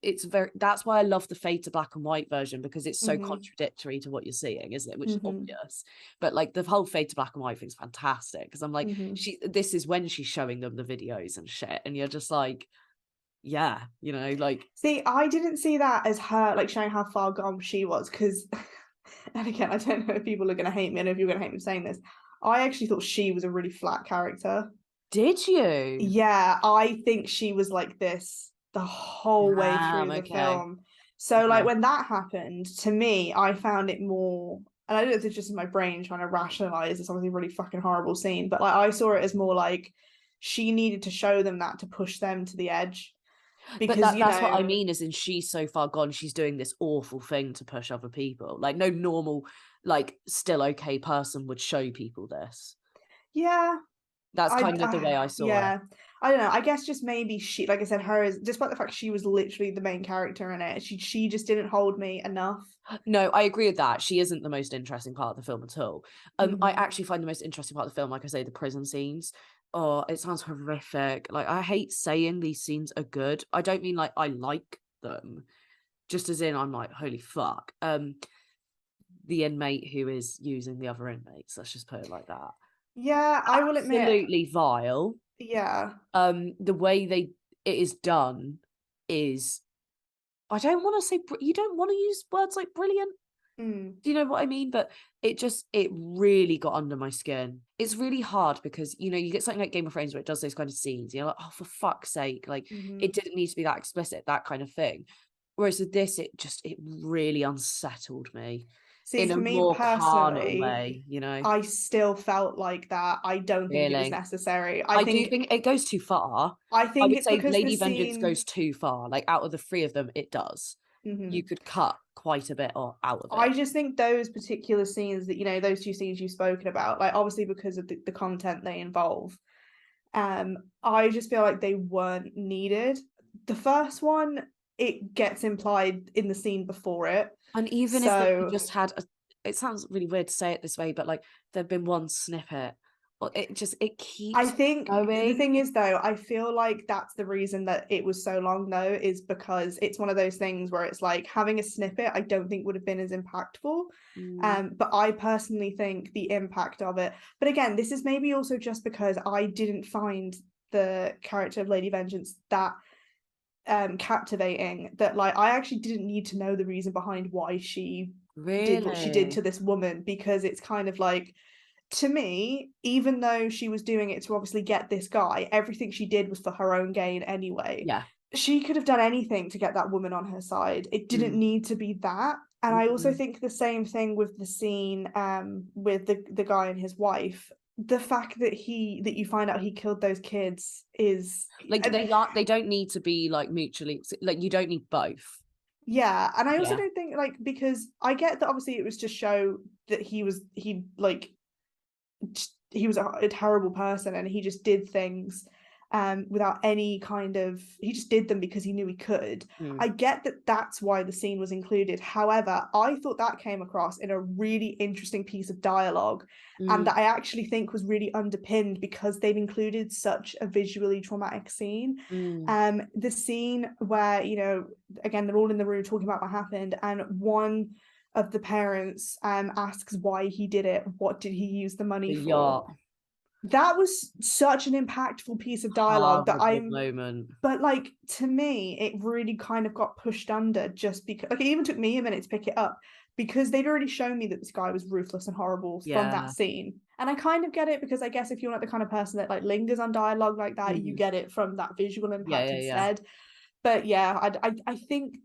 it's very, that's why I love the fade to black and white version because it's so mhm, contradictory to what you're seeing, isn't it? Which is mhm, obvious. But like the whole fade to black and white thing's fantastic because I'm like, mhm. this is when she's showing them the videos and shit, and you're just like, yeah, like, See, I didn't see that as her, like, showing how far gone she was, because, and again, I don't know if people are gonna hate me, and if you're gonna hate me saying this. I actually thought she was a really flat character. did you? Yeah, I think she was like this the whole way Damn, through the okay. film. So, like, Okay. when that happened, to me, I found it more, and I don't know if it's just in my brain trying to rationalize this obviously really fucking horrible scene, but, like, I saw it as more like she needed to show them that to push them to the edge. But Because, you that's what I know, mean, is in she's so far gone, she's doing this awful thing to push other people. Like, no normal, like, still okay person would show people this. yeah, That's kind of the way I saw it. yeah, I don't know. I guess just maybe she, like I said, her is, despite the fact she was literally the main character in it, she just didn't hold me enough. No, I agree with that. She isn't the most interesting part of the film at all. I Mhm, actually find the most interesting part of the film, like I say, the prison scenes. Oh, it sounds horrific. Like, I hate saying these scenes are good. I don't mean like I like them, just as in I'm like, holy fuck. The inmate who is using the other inmates, let's just put it like that. yeah, I will admit, Absolutely vile. yeah. The way it is done is, I don't wanna say you don't wanna use words like brilliant. Mm, Do you know what I mean? But it really got under my skin. It's really hard because, you get something like Game of Thrones where it does those kind of scenes, you're like, "Oh, for fuck's sake," like, it mhm. didn't need to be that explicit, that kind of thing. Whereas with this, it really unsettled me See, in a for me more carnal personally, way, you know? I still felt like that. I don't think it was Really. necessary. I do think it goes too far. I I think would it's say because the Lady Vengeance scene, goes too far, like, out of the 3 of them, it does. You mhm. could cut quite a bit o out of I it. just think those particular scenes that, you know, those 2 scenes you've spoken about, like, obviously because of the content they involve, I just feel like they weren't needed. The first one, it gets implied in the scene before it. And even if they So, just had a, it sounds really weird to say it this way, but, like, there'd been one snippet it I keeps think the going. thing is, though, I feel like that's the reason that it was so long, though, is because it's one of those things where it's like having a snippet, I don't think would have been as impactful. Mm, But I personally think the impact of it. But again, this is maybe also just because I didn't find the character of Lady Vengeance that captivating, that like I actually didn't need to know the reason behind why she did what she did really? to this woman, because it's kind of like, to me, even though she was doing it to obviously get this guy, everything she did was for her own gain anyway. Yeah. She could have done anything to get that woman on her side. It didn't Mm, need to be that. And I also mm. think the same thing with the scene with the guy and his wife. The fact that you find out he killed those kids is, Like, and they don't need to be, like, mutually like, you don't need both. yeah, and I also Yeah. don't think, like, because I get that obviously it was to show that he was a terrible person, and he just did things without any kind of, he just did them because he knew he could. Mm, I get that that's why the scene was included. However, I thought that came across in a really interesting piece of dialogue, and mm, that I actually think was really underpinned because they've included such a visually traumatic scene. mm. The scene where, again, they're all in the room talking about what happened, and one of the parents asks why he did it, what did he use the money The for. yacht. That was such an impactful piece of dialogue that Horrible I'm moment. but like, to me, it really kind of got pushed under, just because, like, it even took me a minute to pick it up, because they'd already shown me that this guy was ruthless and horrible from that Yeah. scene. And I kind of get it, because I guess if you're not the kind of person that like lingers on dialogue like that, you Mhm. get it from that visual Yeah, impact yeah, yeah. instead. But yeah, I think,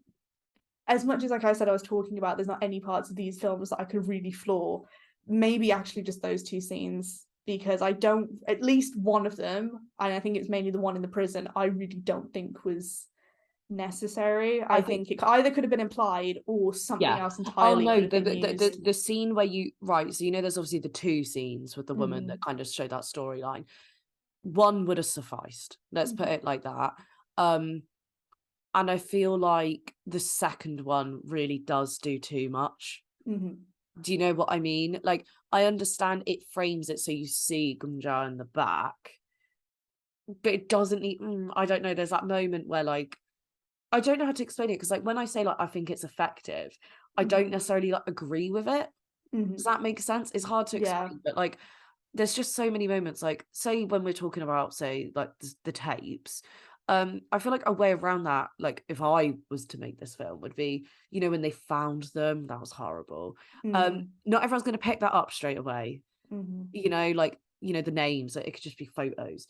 as much as, like I said, I was talking about there's not any parts of these films that I could really flaw, maybe actually just those two scenes, because I don't, at least one of them, and I think it's mainly the one in the prison, I really don't think was necessary. I I think think it either could have been implied or something yeah. else Oh, entirely could no, have been used. the scene where you right, so, there's obviously the 2 scenes with the woman that Mm-hmm. kind of show that storyline. One would have sufficed, let's put Mm-hmm. it like that. Um, and I feel like the second one really does do too much. Mm-hmm. Do you know what I mean? Like, I understand it frames it so you see Gunja in the back, but it doesn't need I don't know, there's that moment where, like, I don't know how to explain it, because, like, when I say, like, I think it's effective, I don't Mm-hmm. necessarily, like, agree with it. Mm-hmm. Does that make sense? It's hard to Yeah. explain, but, like, there's just so many moments, like, say when we're talking about, say, like, the tapes, I feel like a way around that, like, if I was to make this film, would be, when they found them, that was horrible. Mm-hmm. Not everyone's gonna pick that up straight away, Mm-hmm. like, the names, like, it could just be photos.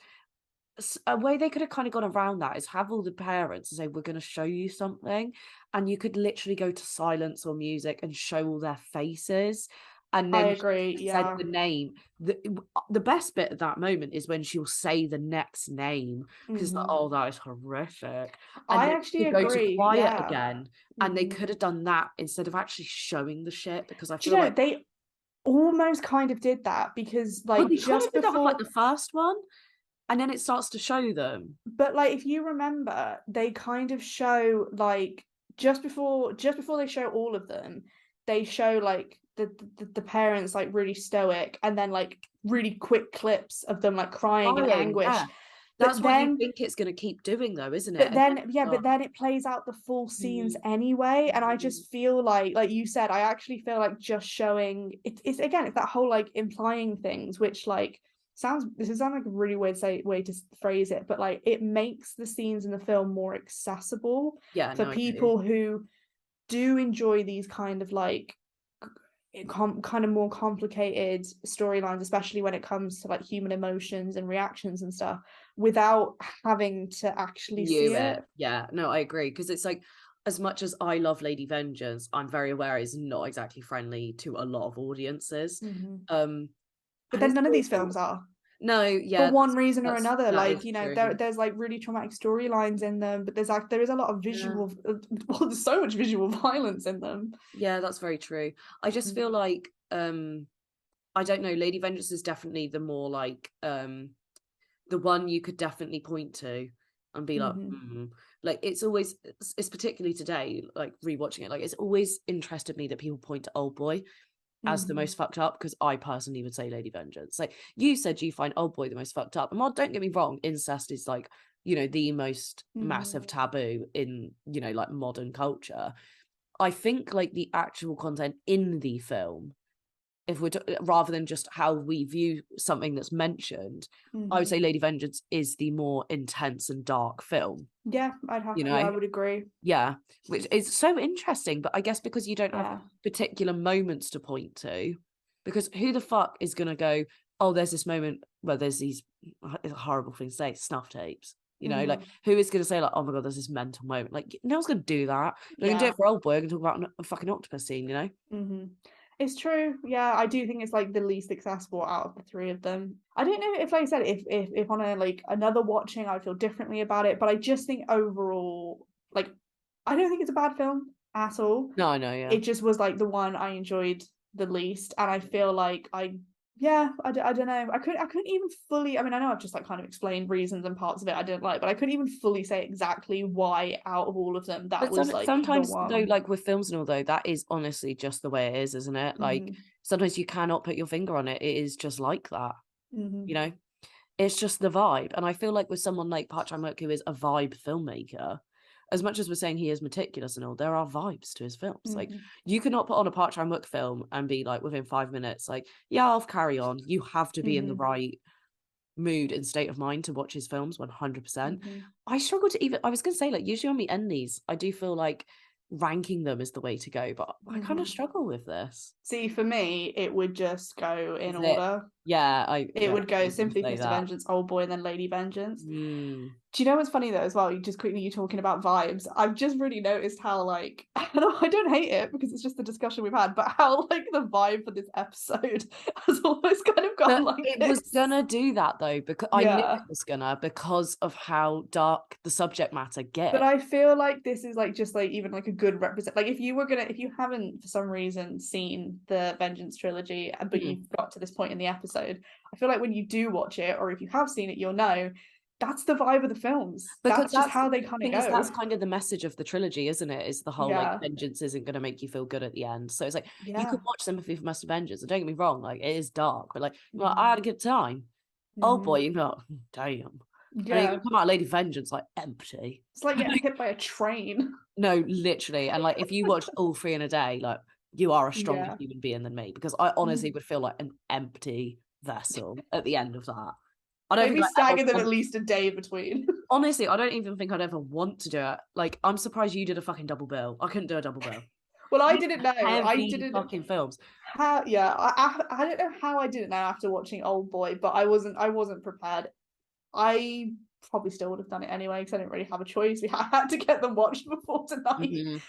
A way they could have kind of gone around that is have all the parents and say, "We're gonna show you something," and you could literally go to silence or music and show all their faces, and I then agree. she said Yeah. the name. The best bit of that moment is when she'll say the next name, because like, Mm-hmm. "Oh, that is horrific," and I then actually you go to agree. quiet Yeah. again, and they Mm-hmm. could have done that instead of actually showing the shit, because I Do you feel know, like they almost kind of did that, because well, like they kind just of did that with, like, before, the first one, and then it starts to show them. but like if you remember, they kind of show like just before they show all of them, they show like the parents like really stoic, and then like really quick clips of them like crying in Crying, anguish. yeah. But That's what you then think it's gonna keep doing though, isn't it? but And then then it yeah, but starts then it plays out the full scenes mm, anyway, and I mm, just feel like you said, I actually feel like just showing it's again, it's that whole like implying things, which like sounds like a really weird way to phrase it, but like it makes the scenes in the film more accessible yeah, for no, I agree. people who do enjoy these kind of like kind of more complicated storylines, especially when it comes to like human emotions and reactions and stuff, without having to actually Knew see it. it. Yeah, no, I agree. Because it's like, as much as I love Lady Vengeance, I'm very aware it's not exactly friendly to a lot of audiences. Mhm. Um, But and then it's none of these also films are, no, for yeah, one reason or that's another. that Like, is true. there's like really traumatic storylines in them, but there is a lot of Yeah. visual well, there's so much visual violence in them. Yeah, that's very true. I just Mhm. feel like, I don't know, Lady Vengeance is definitely the more like, the one you could definitely point to and be like, Mhm. Like, it's always it's particularly today, like, rewatching it, like, it's always interested me that people point to Old Boy. as the most fucked up, because I personally would say Lady Vengeance. Like, you said you find Oldboy the most fucked up. And while, don't get me wrong, incest is like, the most massive taboo in, like modern culture. I think like the actual content in the film, if we're rather than just how we view something that's mentioned, I would say Lady Vengeance is the more intense and dark film, Yeah, you I know? would agree. Yeah, which is so interesting, but I guess because you don't have Yeah. particular moments to point to, because who the fuck is gonna go, "Oh, there's this moment where there's these," it's a horrible thing to say, snuff tapes, like, who is gonna say like, "Oh my God, there's this mental moment," like, no one's gonna do that. They're gonna do Yeah. it for Oldboy, they're gonna talk about a fucking octopus scene, It's true. Yeah, I do think it's like the least accessible out of the three of them. I don't know if, like I said, if on a like another watching, I would feel differently about it. But I just think overall, like, I don't think it's a bad film at all. No, I know, yeah. It just was like the one I enjoyed the least, and I feel like yeah, I don't know. I couldn't even fully. I mean, I know I've just like kind of explained reasons and parts of it I didn't like, but I couldn't even fully say exactly why out of all of them that But was like the sometimes though, one. like with films and all though, that is honestly just the way it is, isn't it? Like, Hmm. sometimes you cannot put your finger on it. It is just like that, you Hmm. know? It's just the vibe, and I feel like with someone like Park Chan-wook, who is a vibe filmmaker, as much as we're saying he is meticulous and all, there are vibes to his films. Like, Hmm. you cannot put on a Park Chan-wook film and be like, within 5 minutes, like, "Yeah, I'll carry on." You have to be in the Hmm. right mood and state of mind to watch his films 100%. Hmm. I struggle to even, I was gonna say, like, usually when we end these, I do feel like ranking them is the way to go, but I kinda Hmm. struggle with this. See, for me, it would just go in Is it? order. Yeah, It would I go was gonna Sympathy for say Mr. that. Vengeance, Old Boy, and then Lady Vengeance. Mm. Do you know what's funny though as well? You just quickly you talking about vibes. I've just really noticed how like I don't hate it because it's just the discussion we've had, but how like the vibe for this episode has almost kind of gone But like it was this. gonna do that though, because I knew Yeah. it was gonna, because of how dark the subject matter But gets. I feel like this is like just like even like a good represent like if you haven't for some reason seen the Vengeance trilogy but Mhm. you've got to this point in the episode, I feel like when you do watch it or if you have seen it, you'll know that's the vibe of the films. Because That's just how they kind of that's go. kind of the message of the trilogy, isn't it? Is the whole, like, Yeah. vengeance isn't gonna make you feel good at the end. So it's like, you Yeah. could watch Sympathy for Mr. Vengeance, and don't get me wrong, like, it is dark, but, like, you're like, "I had a Mhm. good time." Oh boy, Mhm. you're like, "Damn." And then you Yeah. come out Lady Vengeance, like, empty. It's like getting hit by a train. No, literally, and, like, if you watched all 3 in a day, like, you are a stronger Yeah. human being than me, because I honestly Mhm. would feel like an empty vessel at the end of that. I don't think Maybe I ever stagger them at want least a day between. honestly, I don't even think I'd ever want to do it. Like, I'm surprised you did a fucking double bill. I couldn't do a double bill. Well, I These didn't are know. I heavy didn't fucking films. how yeah, I don't know how I didn't know after watching Old Boy, but I wasn't prepared. I probably still would have done it anyway because I didn't really have a choice. We had to get them watched before tonight. Mhm.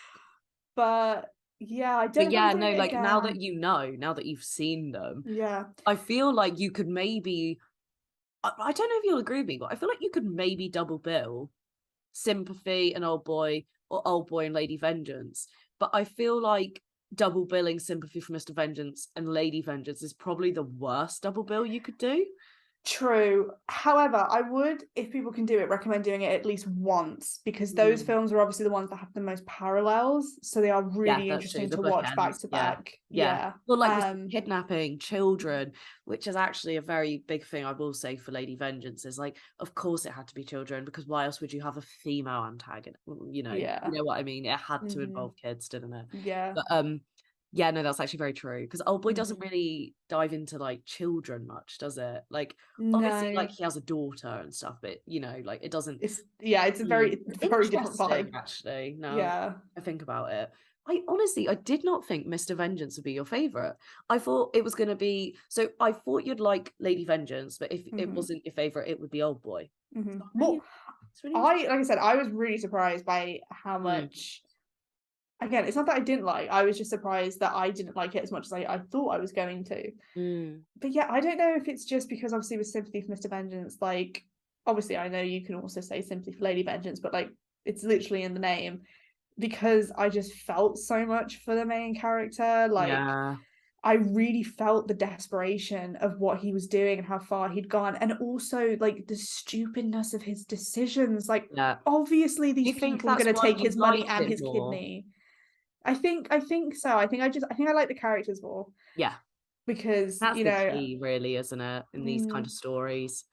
But yeah, I don't But know if I'm yeah, doing no, it like, now again. that now that you've seen them, Yeah. I feel like you could maybe I don't know if you'll agree with me, but I feel like you could maybe double bill Sympathy and Old Boy, or Old Boy and Lady Vengeance. But I feel like double billing Sympathy for Mr. Vengeance and Lady Vengeance is probably the worst double bill you could do. True. However, I would, if people can do it, recommend doing it at least once because those Mm. films are obviously the ones that have the most parallels, so they are Yeah, really that's true. interesting The to watch back bookends. to Yeah. back. Yeah. Yeah. Well, like with kidnapping children, which is actually a very big thing I will say for Lady Vengeance, is like, of course it had to be children, because why else would you have a female antagonist? Yeah. You know what I mean? It had to Mhm. involve kids, didn't it? Yeah. But yeah, no, that's actually very true. Because Old Boy doesn't Mhm. really dive into like children much, does it? Like, obviously, No. like he has a daughter and stuff, but like it doesn't. It's a very different Interesting, vibe. actually. Now Yeah. I think about it. I did not think Mr. Vengeance would be your favorite. I thought it was going to be, so I thought you'd like Lady Vengeance, but if it Mhm. wasn't your favorite, it would be Old Boy. Mhm. So Well, it's really I interesting. like I said, I was really surprised by how Mm, much again, it's not that I didn't like, I was just surprised that I didn't like it as much as I thought I was going to. mm, But yeah, I don't know if it's just because obviously with Sympathy for Mr. Vengeance, like obviously I know you can also say Sympathy for Lady Vengeance, but like it's literally in the name because I just felt so much for the main character. Like yeah, I really felt the desperation of what he was doing and how far he'd gone, and also like the stupidness of his decisions. Like yeah. obviously Do these you think people were that's going to why take you his money liked and it his more? kidney. I think so. I think I like the characters more Yeah, because, that's the key really, isn't it, in these kind of mm, stories?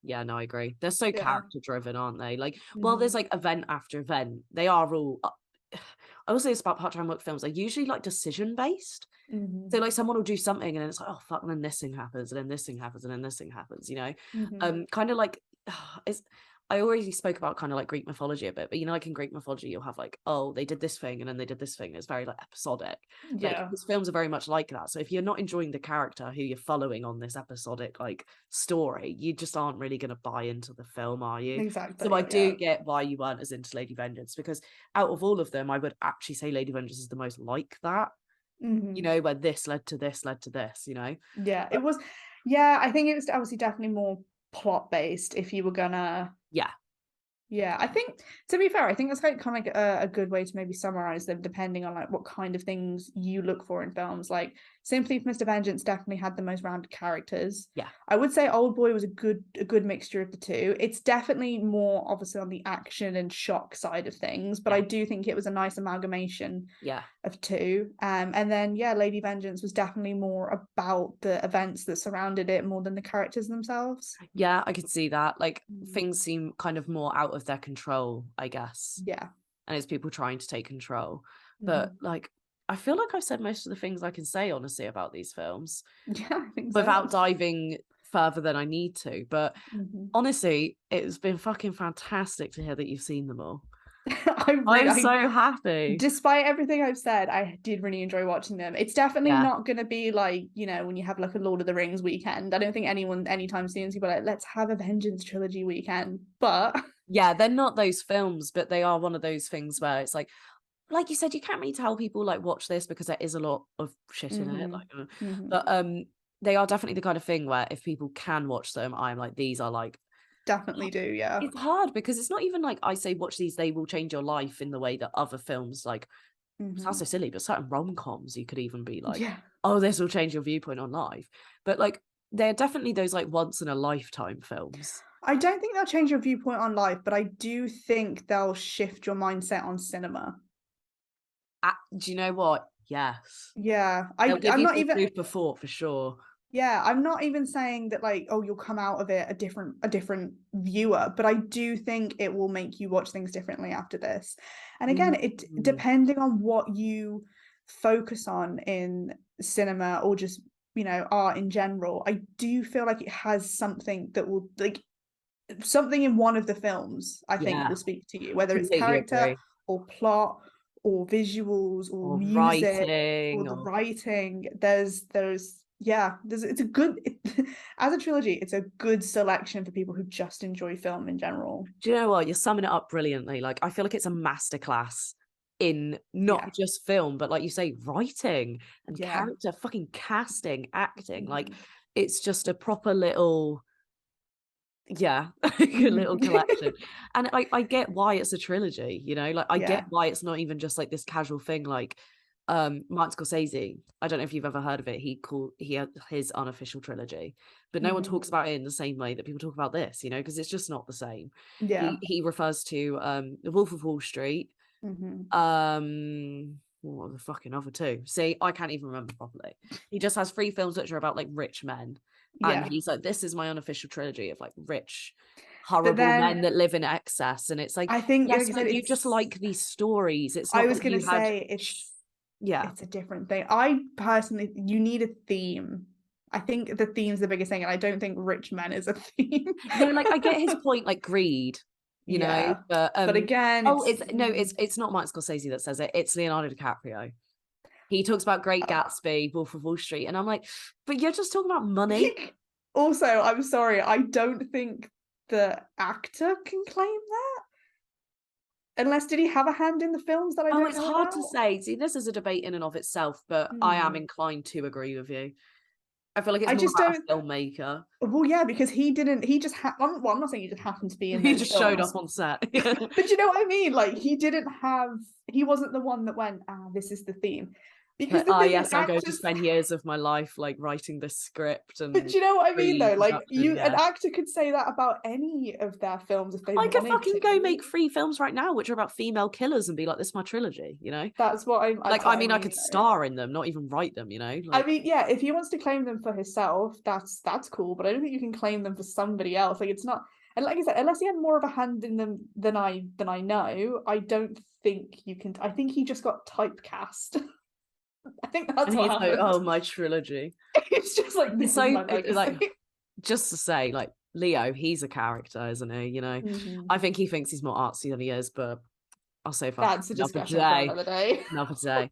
Yeah, no, I agree. They're so yeah. character driven, aren't they? Like, well, there's Mhm. like event after event. They are all I will say this about Park Chan-wook films, they're usually like decision based. So Mhm. like someone will do something and then it's like, oh fuck, and then this thing happens, and then this thing happens, and then this thing happens, you know? Mhm. Kind of like it's I already spoke about kind of like Greek mythology a bit, but you know, like in Greek mythology, you'll have like, oh, they did this thing and then they did this thing. It's very like episodic. Like Yeah. these films are very much like that. So if you're not enjoying the character who you're following on this episodic like story, you just aren't really gonna buy into the film, are you? So I Exactly. do Yeah. get why you weren't as into Lady Vengeance, because out of all of them, I would actually say Lady Vengeance is the most like that, you Mhm. know, where this led to this, led to this, you know? Yeah. But Yeah, I think it was obviously definitely more plot based if you were gonna. yeah, Yeah, I think, to be fair, I think that's like kind of like a good way to maybe summarize them, depending on like what kind of things you look for in films. Like Sympathy for Mr. Vengeance definitely had the most rounded characters. yeah, I would say Old Boy was a good mixture of the two. It's definitely more obviously on the action and shock side of things, but yeah, I do think it was a nice amalgamation yeah. of two. And then yeah, Lady Vengeance was definitely more about the events that surrounded it more than the characters themselves. Yeah, I could see that. Like Mm. things seem kind of more out of their control, I guess. Yeah. And it's people trying to take control. But Hmm. like I feel like I've said most of the things I can say honestly about these films Yeah, I think so. without diving further than I need to. But Mhm. honestly, it's been fucking fantastic to hear that you've seen them all. I'm I so happy. despite everything I've said, I did really enjoy watching them. It's definitely Yeah. not gonna be like, when you have like a Lord of the Rings weekend. I don't think anyone anytime soon is gonna be like, let's have a Vengeance trilogy weekend. But Yeah, they're not those films, but they are one of those things where it's like you said, you can't really tell people like watch this because there is a lot of shit in it. hmm hmm But they are definitely the kind of thing where if people can watch them, I'm like, these are like definitely do, yeah. it's hard because it's not even like I say watch these, they will change your life in the way that other films like sounds so Hmm. silly, but certain rom-coms you could even be like, Yeah. oh, this will change your viewpoint on life. But like they're definitely those like once in a lifetime films. I don't think they'll change your viewpoint on life, but I do think they'll shift your mindset on cinema. Do you know what? Yes. Yeah. They'll give I'm you not some even food for thought for sure. Yeah, I'm not even saying that like, oh, you'll come out of it a different viewer, but I do think it will make you watch things differently after this. And again, it Mm. depending on what you focus on in cinema or just, art in general, I do feel like it has something that will like something in one of the films, I think will Yeah, speak to you, whether it's completely character agree. or plot or visuals or Or music or writing the or writing. It's a good as a trilogy, it's a good selection for people who just enjoy film in general. do you know what? You're summing it up brilliantly. Like, I feel like it's a masterclass in not Yeah. just film, but like you say, writing and Yeah. character, fucking casting, acting. Like, Mhm. it's just a proper little, yeah, a little Mhm. collection. And I get why it's a trilogy, you know, like I get Yeah. why it's not even just like this casual thing. Like, Martin Scorsese, I don't know if you've ever heard of it. He had his unofficial trilogy, but no one Mhm. talks about it in the same way that people talk about this, you know, because it's just not the same. Yeah. He refers to The Wolf of Wall Street. Mhm. What are the fucking other two? See, I can't even remember properly. He just has three films which are about like rich men. And Yeah. he's like, this is my unofficial trilogy of like rich, But horrible then men that live in excess. And it's like, I think, like yes, I said, but you just like these stories. It's I not was that gonna you had, say yeah. it's a different thing. I personally, you need a theme. I think the theme's the biggest thing, and I don't think rich men is a theme. No, like I get his point, like greed, you know, Yeah. but But again, oh, it's it's no, it's not Martin Scorsese that says it. It's Leonardo DiCaprio. He talks about Great uh, Gatsby, Wolf of Wall Street, and I'm like, but you're just talking about money. also, I'm sorry, I don't think the actor can claim that. Unless did he have a hand in the films that I Oh, don't it's know hard to about? say. See, this is a debate in and of itself, but I am Hmm. inclined to agree with you. I feel like it's I more just about don't. a filmmaker. Well, yeah, because he didn't. He just well, I'm not saying he just happened to be in He those just showed up films, on set. but you know what I mean. Like he didn't have. He wasn't the one that went. Ah, this is the theme. Because Like, the thing is, yes, I'm going to actors. spend years of my life like writing this script But and do you know what I mean, though? Like, pre-production. an Yeah, actor could say that about any of their films if they I could wanted fucking go to. make 3 films right now, which are about female killers, and be like, "This is my trilogy," you know. That's what Like, that's I what I mean, I mean. could star in them, not even write them, you know. I Like, mean, yeah, if he wants to claim them for himself, that's cool. But I don't think you can claim them for somebody else. Like, it's not. And like I said, unless he had more of a hand in them than I know, I don't think you can. I think he just got typecast. I think that's and what he's like, happened. "Oh, my trilogy." It's just like, this is So, my legacy. like, just to say, like, Leo, he's a character, isn't he? You know, Mhm. I think he thinks he's more artsy than he is, but I'll say fuck That's a another discussion for day, another day. another day.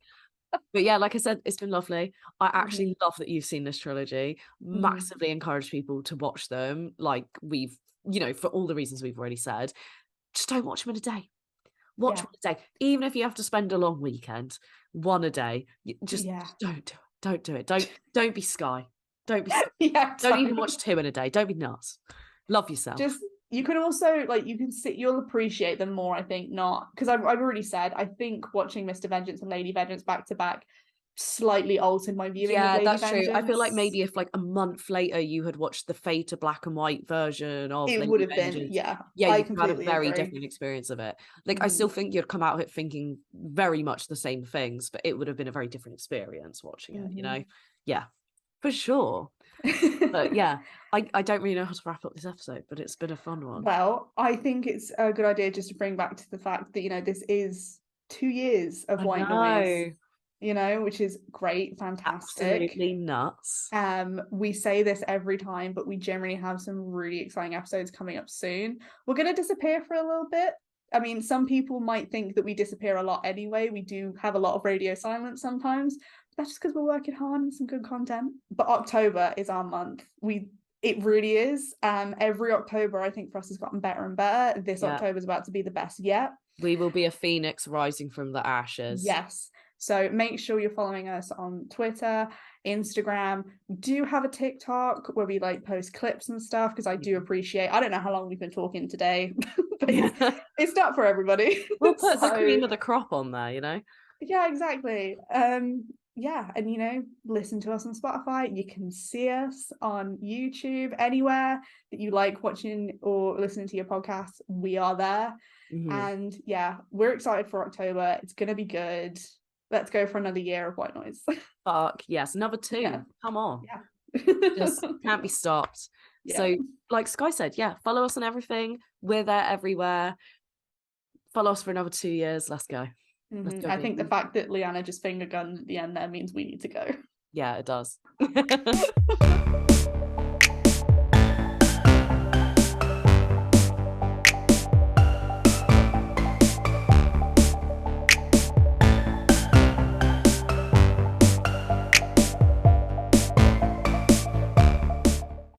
But yeah, like I said, it's been lovely. I Mhm. actually love that you've seen this trilogy. Mhm. Massively encourage people to watch them. Like we've, you know, for all the reasons we've already said. Just don't watch them in a day. Watch Yeah. one a day. Even if you have to spend a long weekend, one a day. Just Yeah. don't do it. Don't do it. Don't be Sky. Don't be Sky. Yeah. Don't even Don't. watch 2 in a day. Don't be nuts. Love yourself. Just, you can also, like, you can sit, you'll appreciate them more, I think. Not because I've already said, I think watching Mr. Vengeance and Lady Vengeance back to back slightly altered my viewing of Yeah, Lady that's true. I feel like Vengeance. maybe if like a month later you had watched the fade to black and white version of It would Lady have been, Vengeance, yeah, yeah, I you had a completely very agree. different experience of it. Like I Mhm. still think you'd come out of it thinking very much the same things, but it would have been a very different experience watching it, you know? Mhm. Yeah, for sure. But yeah, I don't really know how to wrap up this episode, but it's been a fun one. Well, I think it's a good idea just to bring back to the fact that, this is 2 years of I white noise, know. which is great, fantastic. Absolutely nuts. We say this every time, but we generally have some really exciting episodes coming up soon. We're going to disappear for a little bit. I mean, some people might think that we disappear a lot anyway. We do have a lot of radio silence sometimes. That's just because we're working hard on some good content. But October is our month. It really is. Every October, I think for us has gotten better and better. This Yeah. October is about to be the best yet. We will be a phoenix rising from the ashes. Yes. So make sure you're following us on Twitter, Instagram. We do have a TikTok where we like post clips and stuff because I do appreciate. I don't know how long we've been talking today, but it's not for everybody. We'll put the So cream of the crop on there, you know? yeah, exactly. Yeah, and listen to us on Spotify. You can see us on YouTube, anywhere that you like watching or listening to your podcasts. We are there. Mhm. And yeah, we're excited for October. It's gonna be good. Let's go for another year of white noise. Fuck yes, another 2. Yeah. Come on. Yeah. Just can't be stopped. Yeah. So, like Sky said, yeah, follow us on everything. We're there everywhere. Follow us for another 2 years. Let's go. Let's go, I think the baby. fact that Liana just finger gunned at the end there means we need to go. Yeah, it does.